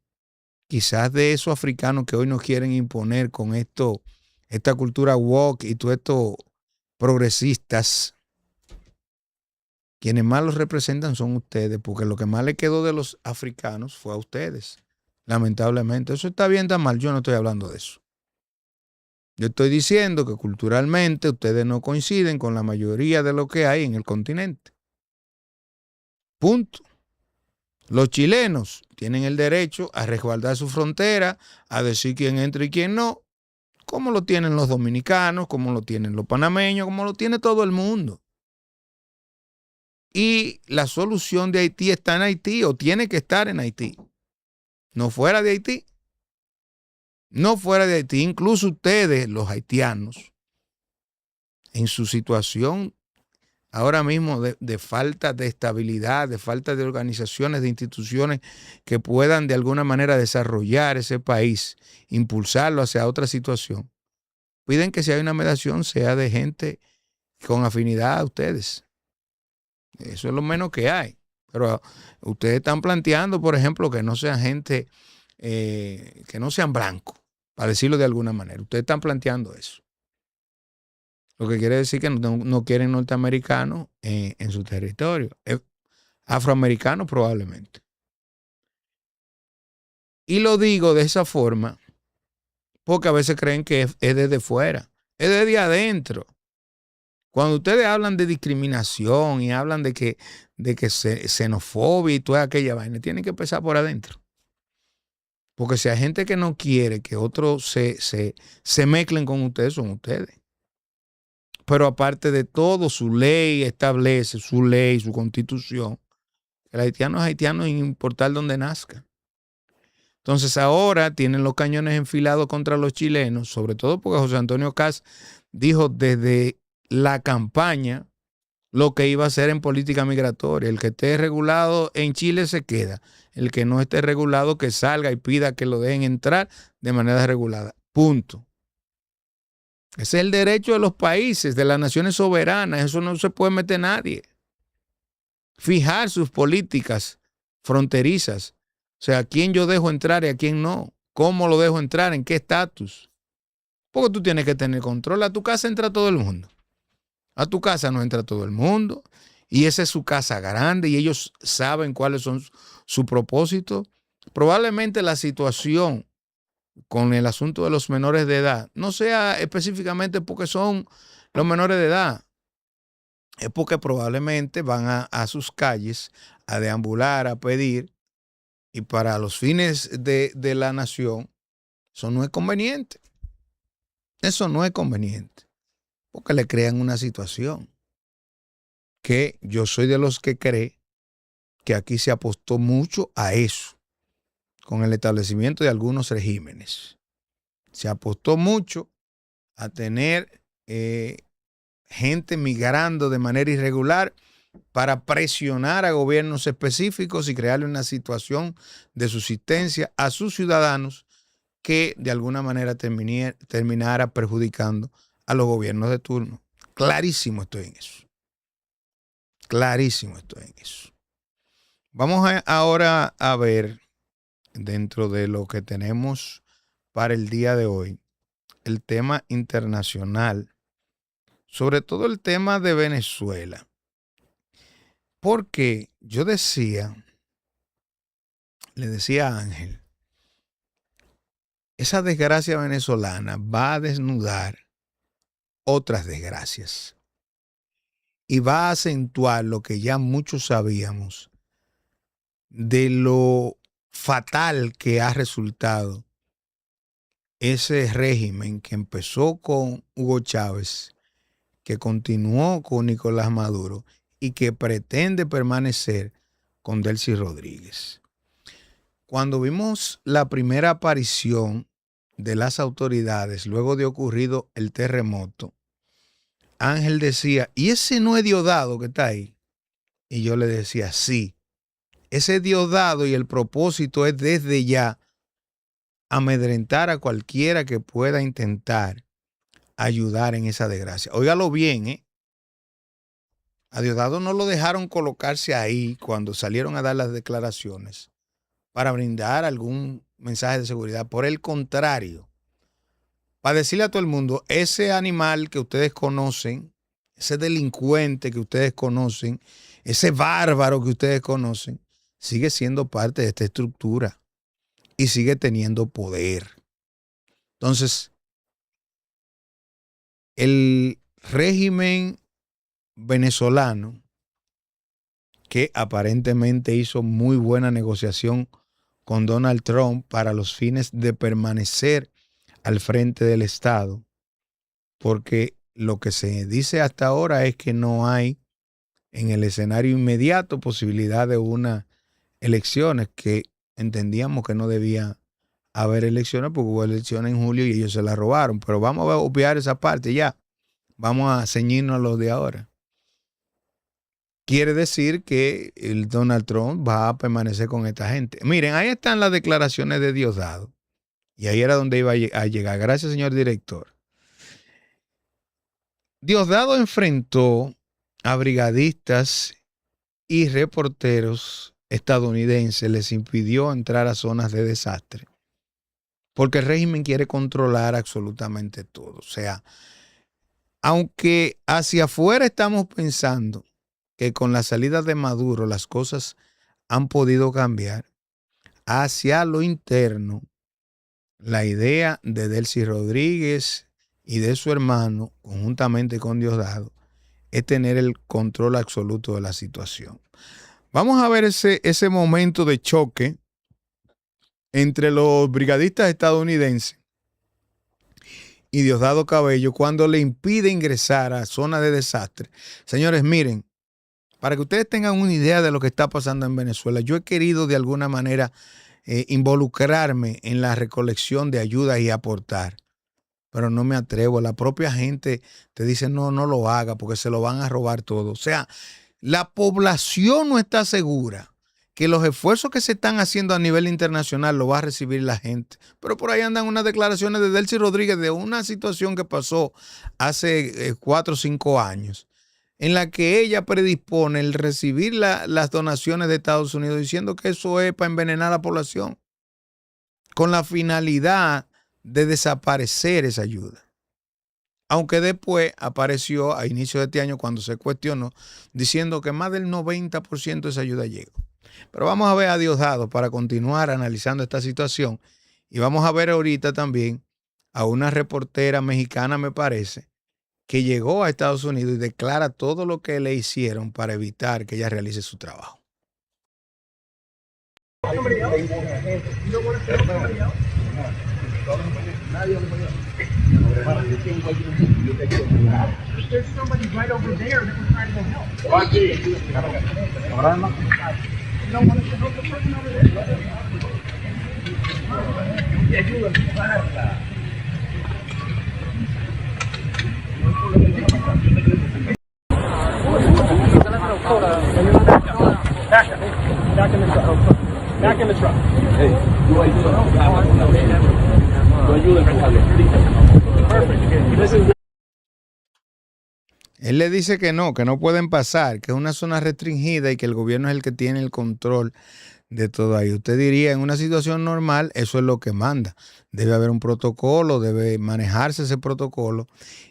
quizás de esos africanos que hoy nos quieren imponer con esta cultura woke y todos estos progresistas, quienes más los representan son ustedes, porque lo que más le quedó de los africanos fue a ustedes, lamentablemente. Eso está bien, está mal, yo no estoy hablando de eso. Yo estoy diciendo que culturalmente ustedes no coinciden con la mayoría de lo que hay en el continente. Punto. Los chilenos tienen el derecho a resguardar su frontera, a decir quién entra y quién no, como lo tienen los dominicanos, como lo tienen los panameños, como lo tiene todo el mundo. Y la solución de Haití está en Haití o tiene que estar en Haití, no fuera de Haití. No fuera de Haití, incluso ustedes, los haitianos, en su situación ahora mismo de falta de estabilidad, de falta de organizaciones, de instituciones que puedan de alguna manera desarrollar ese país, impulsarlo hacia otra situación, piden que si hay una mediación sea de gente con afinidad a ustedes. Eso es lo menos que hay. Pero ustedes están planteando, por ejemplo, que no sean gente, que no sean blancos, para decirlo de alguna manera. Ustedes están planteando eso. Lo que quiere decir que no quieren norteamericanos en su territorio. Afroamericanos probablemente. Y lo digo de esa forma porque a veces creen que es desde fuera. Es desde adentro. Cuando ustedes hablan de discriminación y hablan de que xenofobia y toda aquella vaina, tienen que empezar por adentro. Porque si hay gente que no quiere que otros se mezclen con ustedes, son ustedes. Pero aparte de todo, su ley establece, su ley, su constitución, que el haitiano es haitiano sin importar dónde nazca. Entonces ahora tienen los cañones enfilados contra los chilenos, sobre todo porque José Antonio Kast dijo desde la campaña lo que iba a hacer en política migratoria. El que esté regulado en Chile se queda. El que no esté regulado que salga y pida que lo dejen entrar de manera regulada. Punto. Ese es el derecho de los países, de las naciones soberanas. Eso no se puede meter nadie. Fijar sus políticas fronterizas. O sea, a quién yo dejo entrar y a quién no. ¿Cómo lo dejo entrar? ¿En qué estatus? Porque tú tienes que tener control. A tu casa entra todo el mundo. A tu casa no entra todo el mundo. Y esa es su casa grande y ellos saben cuáles son su propósito. Probablemente la situación con el asunto de los menores de edad no sea específicamente porque son los menores de edad. Es porque probablemente van a sus calles a deambular, a pedir, y para los fines de la nación eso no es conveniente. Eso no es conveniente, porque le crean una situación que yo soy de los que cree que aquí se apostó mucho a eso, con el establecimiento de algunos regímenes. Se apostó mucho a tener gente migrando de manera irregular para presionar a gobiernos específicos y crearle una situación de subsistencia a sus ciudadanos que de alguna manera terminara perjudicando a los gobiernos de turno. Clarísimo estoy en eso. Clarísimo estoy en eso. Vamos ahora a ver, dentro de lo que tenemos para el día de hoy, el tema internacional, sobre todo el tema de Venezuela. Porque yo le decía a Ángel, esa desgracia venezolana va a desnudar otras desgracias y va a acentuar lo que ya muchos sabíamos de lo fatal que ha resultado ese régimen que empezó con Hugo Chávez, que continuó con Nicolás Maduro y que pretende permanecer con Delcy Rodríguez. Cuando vimos la primera aparición de las autoridades luego de ocurrido el terremoto, Ángel decía, ¿y ese no es Diosdado que está ahí? Y yo le decía, sí, ese Diosdado, y el propósito es desde ya amedrentar a cualquiera que pueda intentar ayudar en esa desgracia. Óigalo bien, A Diosdado no lo dejaron colocarse ahí cuando salieron a dar las declaraciones para brindar algún mensaje de seguridad. Por el contrario, para decirle a todo el mundo, ese animal que ustedes conocen, ese delincuente que ustedes conocen, ese bárbaro que ustedes conocen, sigue siendo parte de esta estructura y sigue teniendo poder. Entonces, el régimen venezolano, que aparentemente hizo muy buena negociación con Donald Trump para los fines de permanecer al frente del Estado, porque lo que se dice hasta ahora es que no hay en el escenario inmediato posibilidad de unas elecciones, que entendíamos que no debía haber elecciones porque hubo elecciones en julio y ellos se las robaron, pero vamos a obviar esa parte ya, vamos a ceñirnos a los de ahora. Quiere decir que el Donald Trump va a permanecer con esta gente. Miren, ahí están las declaraciones de Diosdado. Y ahí era donde iba a llegar. Gracias, señor director. Diosdado enfrentó a brigadistas y reporteros estadounidenses, les impidió entrar a zonas de desastre, porque el régimen quiere controlar absolutamente todo. O sea, aunque hacia afuera estamos pensando que con la salida de Maduro las cosas han podido cambiar, hacia lo interno, la idea de Delcy Rodríguez y de su hermano, conjuntamente con Diosdado, es tener el control absoluto de la situación. Vamos a ver ese momento de choque entre los brigadistas estadounidenses y Diosdado Cabello cuando le impide ingresar a zonas de desastre. Señores, miren, para que ustedes tengan una idea de lo que está pasando en Venezuela, yo he querido de alguna manera involucrarme en la recolección de ayuda y aportar, pero no me atrevo. La propia gente te dice no lo haga porque se lo van a robar todo. O sea, la población no está segura que los esfuerzos que se están haciendo a nivel internacional lo va a recibir la gente. Pero por ahí andan unas declaraciones de Delcy Rodríguez de una situación que pasó hace 4 o 5 años, en la que ella predispone el recibir las donaciones de Estados Unidos, diciendo que eso es para envenenar a la población, con la finalidad de desaparecer esa ayuda. Aunque después apareció a inicio de este año, cuando se cuestionó, diciendo que más del 90% de esa ayuda llegó. Pero vamos a ver a Diosdado para continuar analizando esta situación. Y vamos a ver ahorita también a una reportera mexicana, me parece, que llegó a Estados Unidos y declara todo lo que le hicieron para evitar que ella realice su trabajo. Él le dice que no pueden pasar, que es una zona restringida y que el gobierno es el que tiene el control de todo ahí. Usted diría, en una situación normal, eso es lo que manda. Debe haber un protocolo, debe manejarse ese protocolo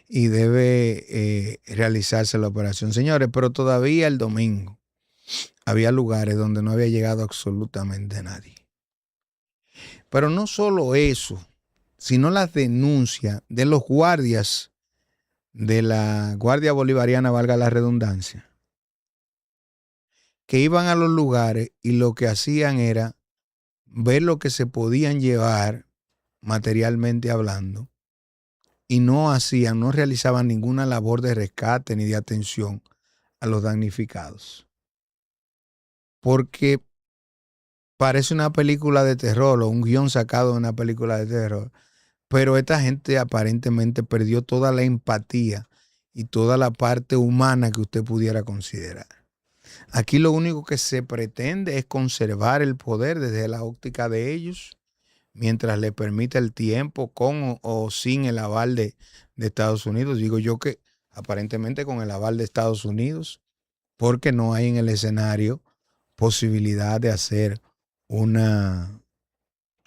y debe realizarse la operación. Señores, pero todavía el domingo había lugares donde no había llegado absolutamente nadie. Pero no solo eso, sino las denuncias de los guardias de la Guardia Bolivariana, valga la redundancia, que iban a los lugares y lo que hacían era ver lo que se podían llevar materialmente hablando y no realizaban ninguna labor de rescate ni de atención a los damnificados. Porque parece una película de terror o un guión sacado de una película de terror. Pero esta gente aparentemente perdió toda la empatía y toda la parte humana que usted pudiera considerar. Aquí lo único que se pretende es conservar el poder desde la óptica de ellos, mientras le permita el tiempo, con o sin el aval de Estados Unidos. Digo yo que aparentemente con el aval de Estados Unidos, porque no hay en el escenario posibilidad de hacer unas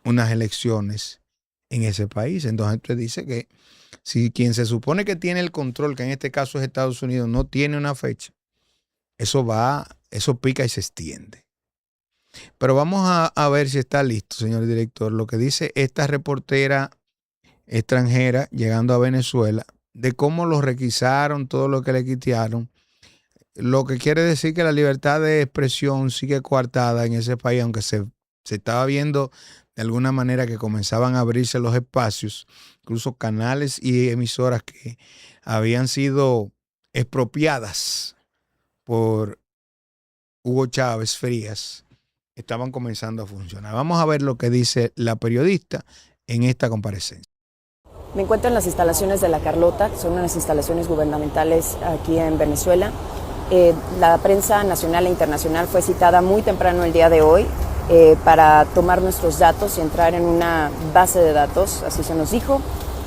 elecciones en ese país. Entonces usted dice que si quien se supone que tiene el control, que en este caso es Estados Unidos, no tiene una fecha, eso pica y se extiende. Pero vamos a ver si está listo, señor director, lo que dice esta reportera extranjera llegando a Venezuela, de cómo lo requisaron, todo lo que le quitaron, lo que quiere decir que la libertad de expresión sigue coartada en ese país, aunque se estaba viendo de alguna manera que comenzaban a abrirse los espacios, incluso canales y emisoras que habían sido expropiadas por Hugo Chávez Frías, estaban comenzando a funcionar. Vamos a ver lo que dice la periodista en esta comparecencia. Me encuentro en las instalaciones de La Carlota, que son unas instalaciones gubernamentales aquí en Venezuela. La prensa nacional e internacional fue citada muy temprano el día de hoy para tomar nuestros datos y entrar en una base de datos, así se nos dijo.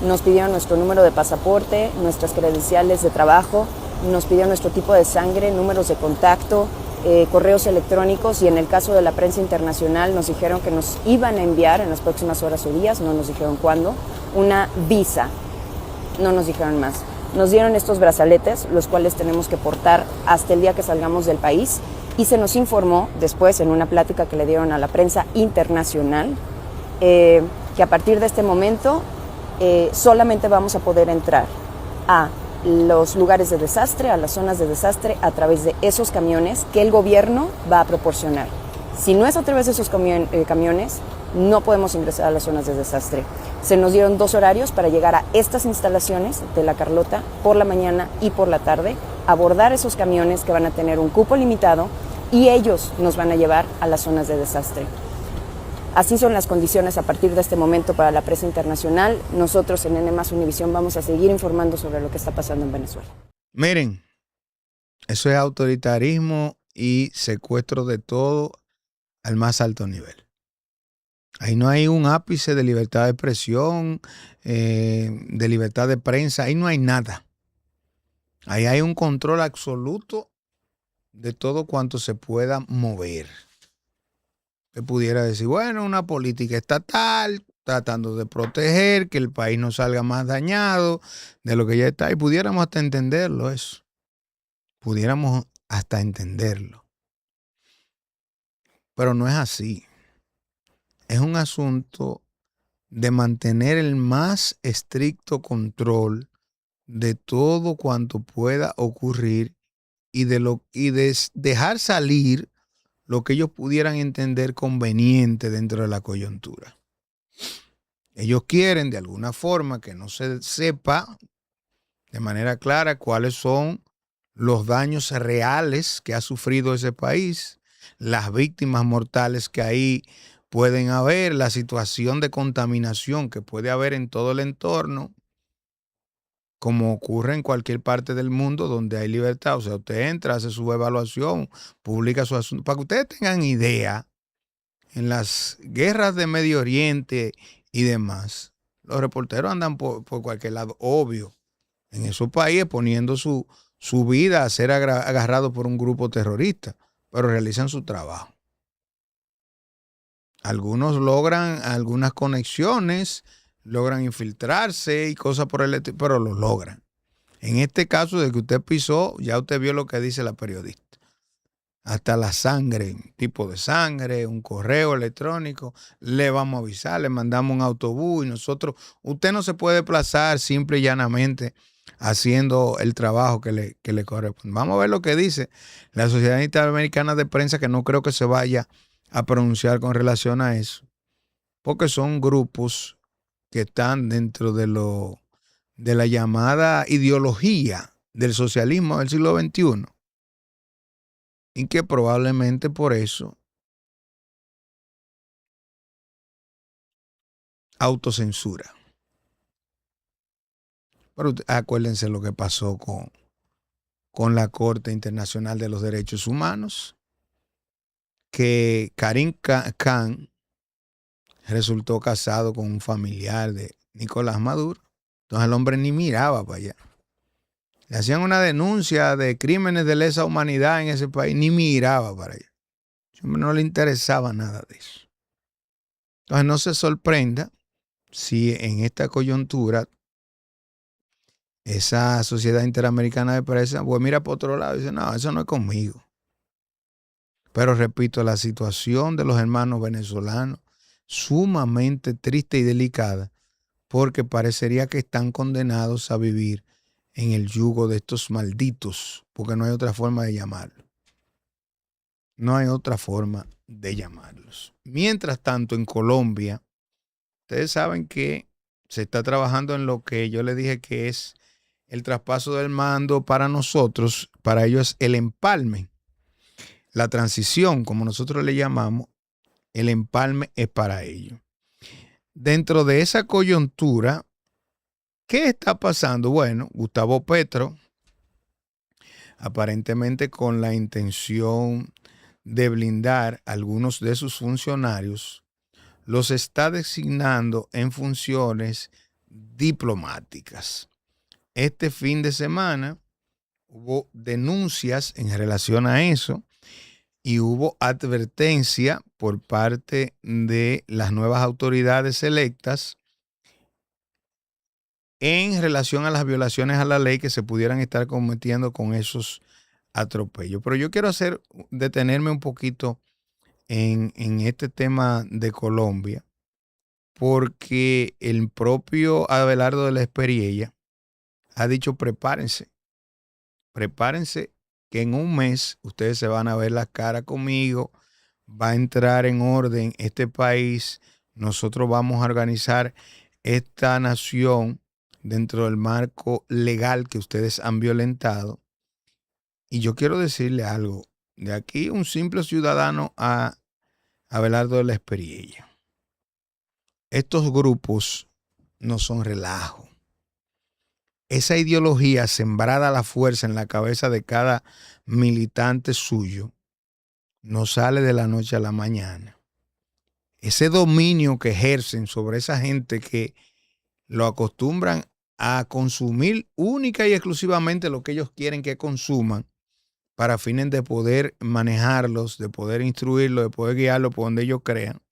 Nos pidieron nuestro número de pasaporte, nuestras credenciales de trabajo, nos pidieron nuestro tipo de sangre, números de contacto, correos electrónicos, y en el caso de la prensa internacional nos dijeron que nos iban a enviar en las próximas horas o días, no nos dijeron cuándo, una visa, no nos dijeron más. Nos dieron estos brazaletes, los cuales tenemos que portar hasta el día que salgamos del país, y se nos informó después en una plática que le dieron a la prensa internacional que a partir de este momento solamente vamos a poder entrar a los lugares de desastre, a las zonas de desastre, a través de esos camiones que el gobierno va a proporcionar. Si no es a través de esos camiones, no podemos ingresar a las zonas de desastre. Se nos dieron 2 horarios para llegar a estas instalaciones de La Carlota por la mañana y por la tarde, abordar esos camiones que van a tener un cupo limitado y ellos nos van a llevar a las zonas de desastre. Así son las condiciones a partir de este momento para la prensa internacional. Nosotros en N+ Univisión vamos a seguir informando sobre lo que está pasando en Venezuela. Miren, eso es autoritarismo y secuestro de todo al más alto nivel. Ahí no hay un ápice de libertad de expresión, de libertad de prensa, ahí no hay nada. Ahí hay un control absoluto de todo cuanto se pueda mover. Se pudiera decir, bueno, una política estatal tratando de proteger que el país no salga más dañado de lo que ya está. Y pudiéramos hasta entenderlo eso. Pudiéramos hasta entenderlo. Pero no es así. Es un asunto de mantener el más estricto control de todo cuanto pueda ocurrir y de dejar salir lo que ellos pudieran entender conveniente dentro de la coyuntura. Ellos quieren de alguna forma que no se sepa de manera clara cuáles son los daños reales que ha sufrido ese país, las víctimas mortales que ahí pueden haber, la situación de contaminación que puede haber en todo el entorno, como ocurre en cualquier parte del mundo donde hay libertad. O sea, usted entra, hace su evaluación, publica su asunto. Para que ustedes tengan idea, en las guerras de Medio Oriente y demás, los reporteros andan por cualquier lado, obvio, en esos países poniendo su vida a ser agarrado por un grupo terrorista, pero realizan su trabajo. Algunos logran algunas conexiones, logran infiltrarse y cosas por el estilo, pero lo logran. En este caso de que usted pisó, ya usted vio lo que dice la periodista. Hasta la sangre, tipo de sangre, un correo electrónico, le vamos a avisar, le mandamos un autobús y nosotros, usted no se puede desplazar simple y llanamente haciendo el trabajo que le corresponde. Vamos a ver lo que dice la Sociedad Interamericana de Prensa, que no creo que se vaya a pronunciar con relación a eso, porque son grupos que están dentro de la llamada ideología del socialismo del siglo XXI, y que probablemente por eso autocensura. Pero acuérdense lo que pasó con la Corte Internacional de los Derechos Humanos, que Karim Khan resultó casado con un familiar de Nicolás Maduro. Entonces el hombre ni miraba para allá. Le hacían una denuncia de crímenes de lesa humanidad en ese país, ni miraba para allá. No le interesaba nada de eso. Entonces no se sorprenda si en esta coyuntura esa Sociedad Interamericana de Prensa, pues mira por otro lado y dice, no, eso no es conmigo. Pero repito, la situación de los hermanos venezolanos, sumamente triste y delicada, porque parecería que están condenados a vivir en el yugo de estos malditos, porque no hay otra forma de llamarlos. No hay otra forma de llamarlos. Mientras tanto, en Colombia, ustedes saben que se está trabajando en lo que yo les dije que es el traspaso del mando para nosotros. Para ellos el empalme, la transición, como nosotros le llamamos, el empalme es para ellos. Dentro de esa coyuntura, ¿qué está pasando? Bueno, Gustavo Petro, aparentemente con la intención de blindar a algunos de sus funcionarios, los está designando en funciones diplomáticas. Este fin de semana hubo denuncias en relación a eso y hubo advertencia por parte de las nuevas autoridades electas en relación a las violaciones a la ley que se pudieran estar cometiendo con esos atropellos. Pero yo quiero detenerme un poquito en este tema de Colombia, porque el propio Abelardo de la Espriella ha dicho prepárense que en un mes ustedes se van a ver la cara conmigo, va a entrar en orden este país, nosotros vamos a organizar esta nación dentro del marco legal que ustedes han violentado. Y yo quiero decirle algo, de aquí un simple ciudadano a Abelardo de la Espriella. Estos grupos no son relajo. Esa ideología sembrada a la fuerza en la cabeza de cada militante suyo no sale de la noche a la mañana. Ese dominio que ejercen sobre esa gente que lo acostumbran a consumir única y exclusivamente lo que ellos quieren que consuman para fines de poder manejarlos, de poder instruirlos, de poder guiarlos por donde ellos crean,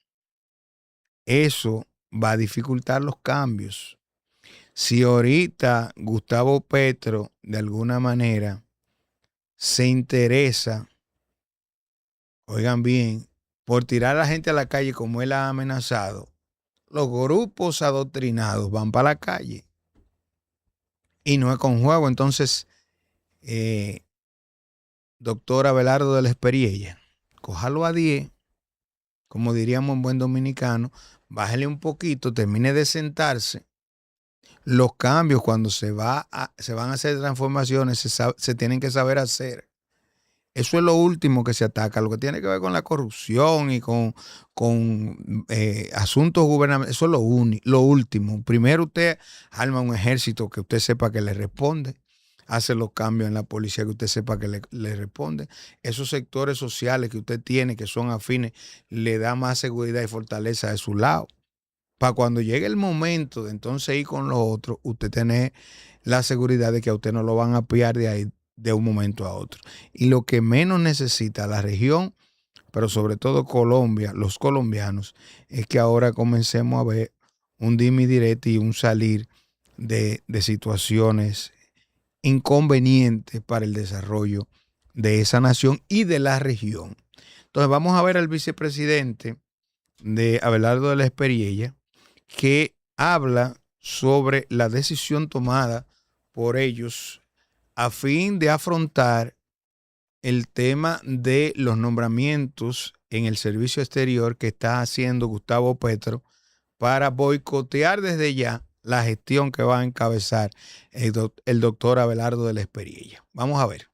eso va a dificultar los cambios. Si ahorita Gustavo Petro de alguna manera se interesa, oigan bien, por tirar a la gente a la calle como él ha amenazado, los grupos adoctrinados van para la calle. Y no es con juego. Entonces, doctor Abelardo de la Espriella, cójalo a 10, como diríamos en buen dominicano, bájele un poquito, termine de sentarse. Los cambios cuando se van a hacer transformaciones se tienen que saber hacer. Eso es lo último que se ataca, lo que tiene que ver con la corrupción y con asuntos gubernamentales. Eso es lo último. Primero usted arma un ejército que usted sepa que le responde, hace los cambios en la policía que usted sepa que le responde. Esos sectores sociales que usted tiene que son afines, le da más seguridad y fortaleza de su lado. Para cuando llegue el momento de entonces ir con los otros, usted tiene la seguridad de que a usted no lo van a pillar de ahí de un momento a otro. Y lo que menos necesita la región, pero sobre todo Colombia, los colombianos, es que ahora comencemos a ver un dime y direte y un salir de situaciones inconvenientes para el desarrollo de esa nación y de la región. Entonces vamos a ver al vicepresidente de Abelardo de la Espriella, que habla sobre la decisión tomada por ellos a fin de afrontar el tema de los nombramientos en el servicio exterior que está haciendo Gustavo Petro para boicotear desde ya la gestión que va a encabezar el doctor Abelardo de la Espriella. Vamos a ver.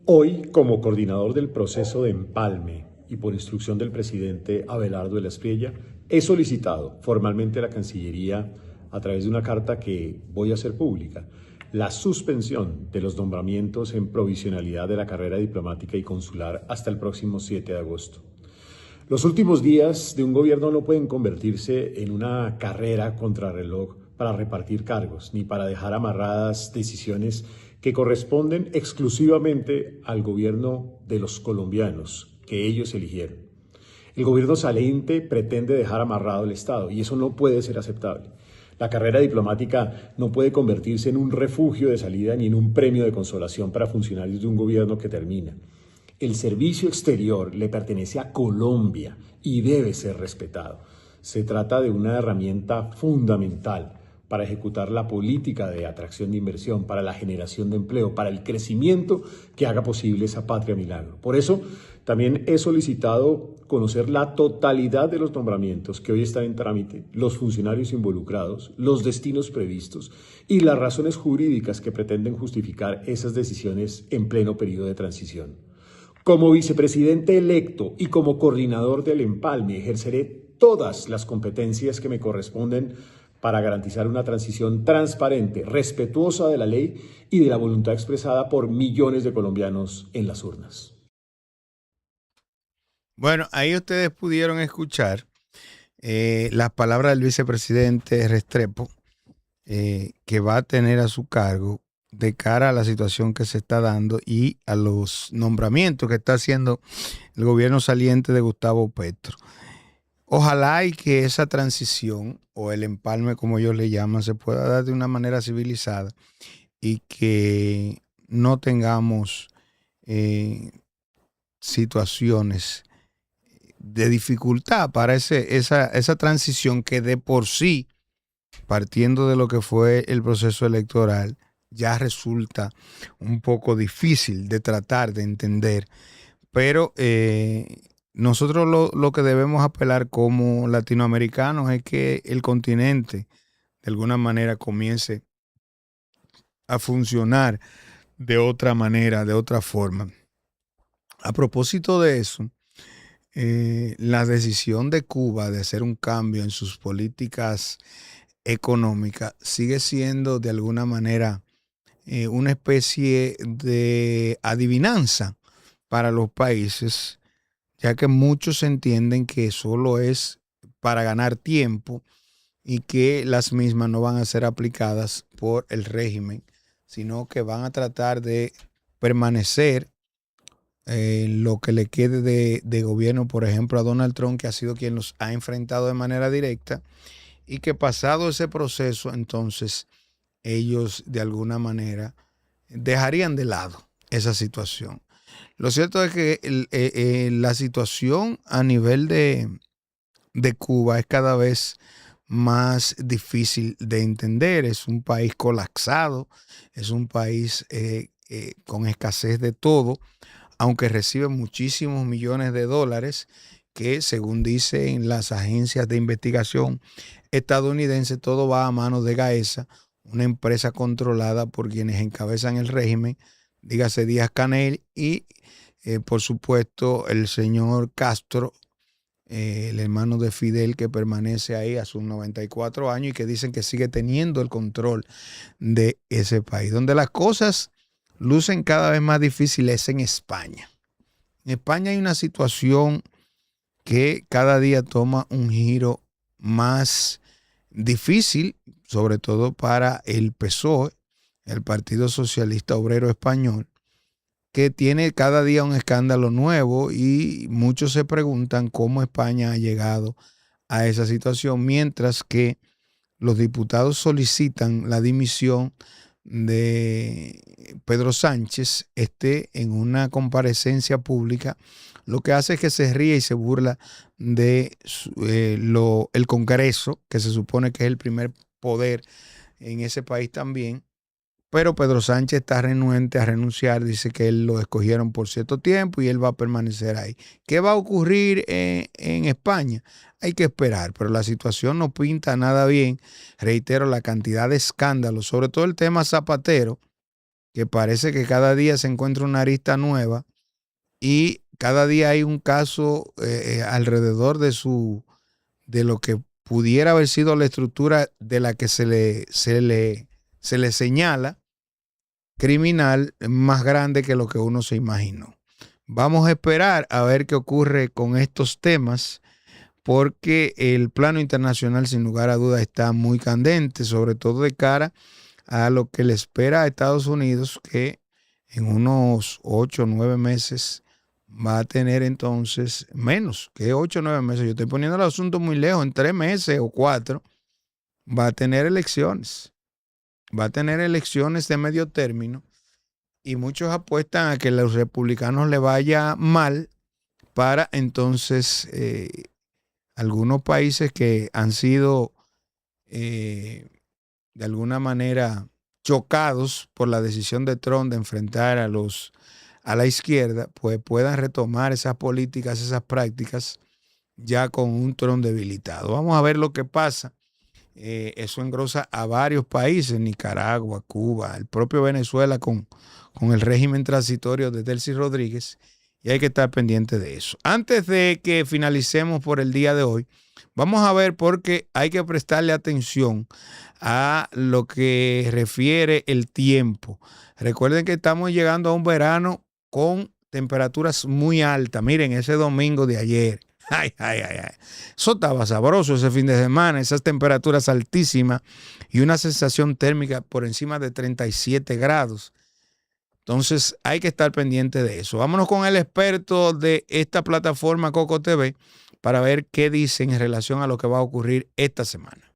Hoy, como coordinador del proceso de empalme y por instrucción del presidente Abelardo de la Espriella, he solicitado formalmente a la Cancillería, a través de una carta que voy a hacer pública, la suspensión de los nombramientos en provisionalidad de la carrera diplomática y consular hasta el próximo 7 de agosto. Los últimos días de un gobierno no pueden convertirse en una carrera contrarreloj para repartir cargos, ni para dejar amarradas decisiones que corresponden exclusivamente al gobierno de los colombianos, que ellos eligieron. El gobierno saliente pretende dejar amarrado el Estado y eso no puede ser aceptable. La carrera diplomática no puede convertirse en un refugio de salida ni en un premio de consolación para funcionarios de un gobierno que termina. El servicio exterior le pertenece a Colombia y debe ser respetado. Se trata de una herramienta fundamental para ejecutar la política de atracción de inversión, para la generación de empleo, para el crecimiento que haga posible esa patria milagro. Por eso, también he solicitado conocer la totalidad de los nombramientos que hoy están en trámite, los funcionarios involucrados, los destinos previstos y las razones jurídicas que pretenden justificar esas decisiones en pleno periodo de transición. Como vicepresidente electo y como coordinador del empalme, ejerceré todas las competencias que me corresponden para garantizar una transición transparente, respetuosa de la ley y de la voluntad expresada por millones de colombianos en las urnas. Bueno, ahí ustedes pudieron escuchar las palabras del vicepresidente Restrepo, que va a tener a su cargo de cara a la situación que se está dando y a los nombramientos que está haciendo el gobierno saliente de Gustavo Petro. Ojalá y que esa transición o el empalme, como ellos le llaman, se pueda dar de una manera civilizada y que no tengamos situaciones de dificultad para esa transición que de por sí, partiendo de lo que fue el proceso electoral, ya resulta un poco difícil de tratar de entender. Pero nosotros lo que debemos apelar como latinoamericanos es que el continente de alguna manera comience a funcionar de otra manera, de otra forma. A propósito de eso, la decisión de Cuba de hacer un cambio en sus políticas económicas sigue siendo de alguna manera una especie de adivinanza para los países, ya que muchos entienden que solo es para ganar tiempo y que las mismas no van a ser aplicadas por el régimen, sino que van a tratar de permanecer lo que le quede de gobierno, por ejemplo, a Donald Trump, que ha sido quien los ha enfrentado de manera directa, y que pasado ese proceso, entonces ellos de alguna manera dejarían de lado esa situación. Lo cierto es que la situación a nivel de Cuba es cada vez más difícil de entender. Es un país colapsado, es un país con escasez de todo, aunque recibe muchísimos millones de dólares que según dicen las agencias de investigación estadounidenses, todo va a manos de Gaesa, una empresa controlada por quienes encabezan el régimen, dígase Díaz-Canel y por supuesto el señor Castro, el hermano de Fidel, que permanece ahí a sus 94 años y que dicen que sigue teniendo el control de ese país. Donde las cosas lucen cada vez más difíciles es en España. En España hay una situación que cada día toma un giro más difícil, sobre todo para el PSOE, el Partido Socialista Obrero Español, que tiene cada día un escándalo nuevo y muchos se preguntan cómo España ha llegado a esa situación, mientras que los diputados solicitan la dimisión de Pedro Sánchez en una comparecencia pública. Lo que hace es que se ríe y se burla de el Congreso, que se supone que es el primer poder en ese país también. Pero Pedro Sánchez está renuente a renunciar, dice que él lo escogieron por cierto tiempo y él va a permanecer ahí. ¿Qué va a ocurrir en España? Hay que esperar, pero la situación no pinta nada bien. Reitero, la cantidad de escándalos, sobre todo el tema Zapatero, que parece que cada día se encuentra una arista nueva y cada día hay un caso alrededor de lo que pudiera haber sido la estructura de la que se le señala criminal más grande que lo que uno se imaginó. Vamos a esperar a ver qué ocurre con estos temas, porque el plano internacional sin lugar a dudas está muy candente, sobre todo de cara a lo que le espera a Estados Unidos, que en unos 8 o 9 meses va a tener entonces menos que 8 o 9 meses. Yo estoy poniendo el asunto muy lejos, en 3 meses o 4 va a tener elecciones. Va a tener elecciones de medio término y muchos apuestan a que a los republicanos le vaya mal para entonces algunos países que han sido de alguna manera chocados por la decisión de Trump de enfrentar a la izquierda, pues puedan retomar esas políticas, esas prácticas ya con un Trump debilitado. Vamos a ver lo que pasa. Eso engrosa a varios países, Nicaragua, Cuba, el propio Venezuela con el régimen transitorio de Delcy Rodríguez, y hay que estar pendiente de eso. Antes de que finalicemos por el día de hoy, vamos a ver, porque hay que prestarle atención a lo que refiere el tiempo. Recuerden que estamos llegando a un verano con temperaturas muy altas. Miren, ese domingo de ayer. Ay. Eso estaba sabroso ese fin de semana, esas temperaturas altísimas y una sensación térmica por encima de 37 grados. Entonces hay que estar pendiente de eso. Vámonos con el experto de esta plataforma Coco TV para ver qué dicen en relación a lo que va a ocurrir esta semana.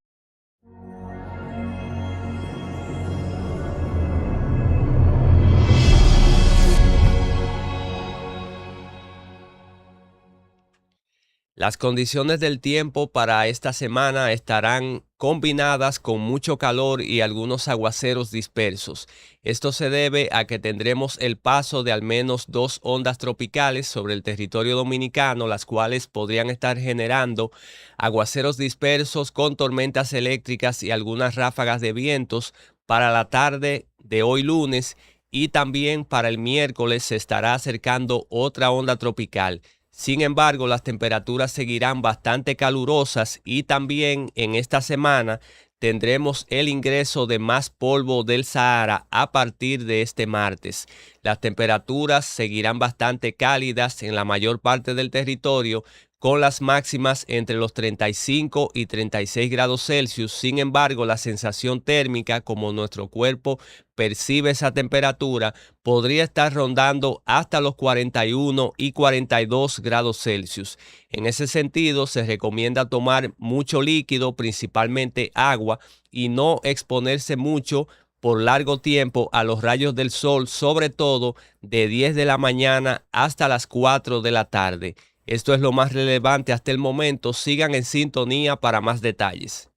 Las condiciones del tiempo para esta semana estarán combinadas con mucho calor y algunos aguaceros dispersos. Esto se debe a que tendremos el paso de al menos 2 ondas tropicales sobre el territorio dominicano, las cuales podrían estar generando aguaceros dispersos con tormentas eléctricas y algunas ráfagas de vientos para la tarde de hoy lunes, y también para el miércoles se estará acercando otra onda tropical. Sin embargo, las temperaturas seguirán bastante calurosas y también en esta semana tendremos el ingreso de más polvo del Sahara a partir de este martes. Las temperaturas seguirán bastante cálidas en la mayor parte del territorio, con las máximas entre los 35 y 36 grados Celsius. Sin embargo, la sensación térmica, como nuestro cuerpo percibe esa temperatura, podría estar rondando hasta los 41 y 42 grados Celsius. En ese sentido, se recomienda tomar mucho líquido, principalmente agua, y no exponerse mucho por largo tiempo a los rayos del sol, sobre todo de 10 de la mañana hasta las 4 de la tarde. Esto es lo más relevante hasta el momento. Sigan en sintonía para más detalles.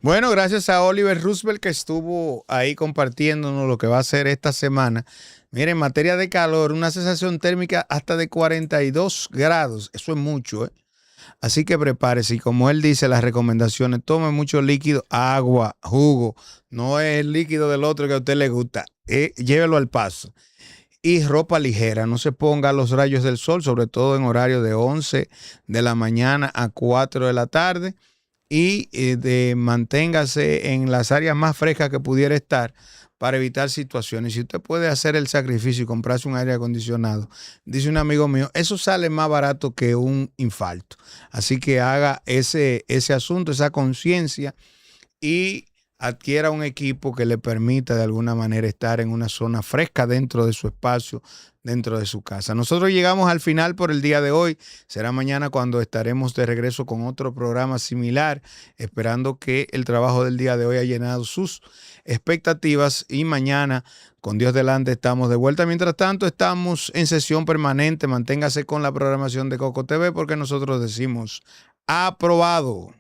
Bueno, gracias a Oliver Roosevelt que estuvo ahí compartiéndonos lo que va a hacer esta semana. Miren, en materia de calor, una sensación térmica hasta de 42 grados. Eso es mucho, ¿eh? Así que prepárese. Y como él dice, las recomendaciones, tome mucho líquido, agua, jugo. No es el líquido del otro que a usted le gusta. Llévelo al paso. Y ropa ligera. No se ponga a los rayos del sol, sobre todo en horario de 11 de la mañana a 4 de la tarde. Y manténgase en las áreas más frescas que pudiera estar para evitar situaciones. Si usted puede hacer el sacrificio y comprarse un aire acondicionado, dice un amigo mío, eso sale más barato que un infarto. Así que haga ese asunto, esa conciencia y adquiera un equipo que le permita de alguna manera estar en una zona fresca dentro de su espacio, dentro de su casa. Nosotros llegamos al final por el día de hoy. Será mañana cuando estaremos de regreso con otro programa similar, esperando que el trabajo del día de hoy haya llenado sus expectativas y mañana, con Dios delante, estamos de vuelta. Mientras tanto, estamos en sesión permanente. Manténgase con la programación de Coco TV porque nosotros decimos aprobado.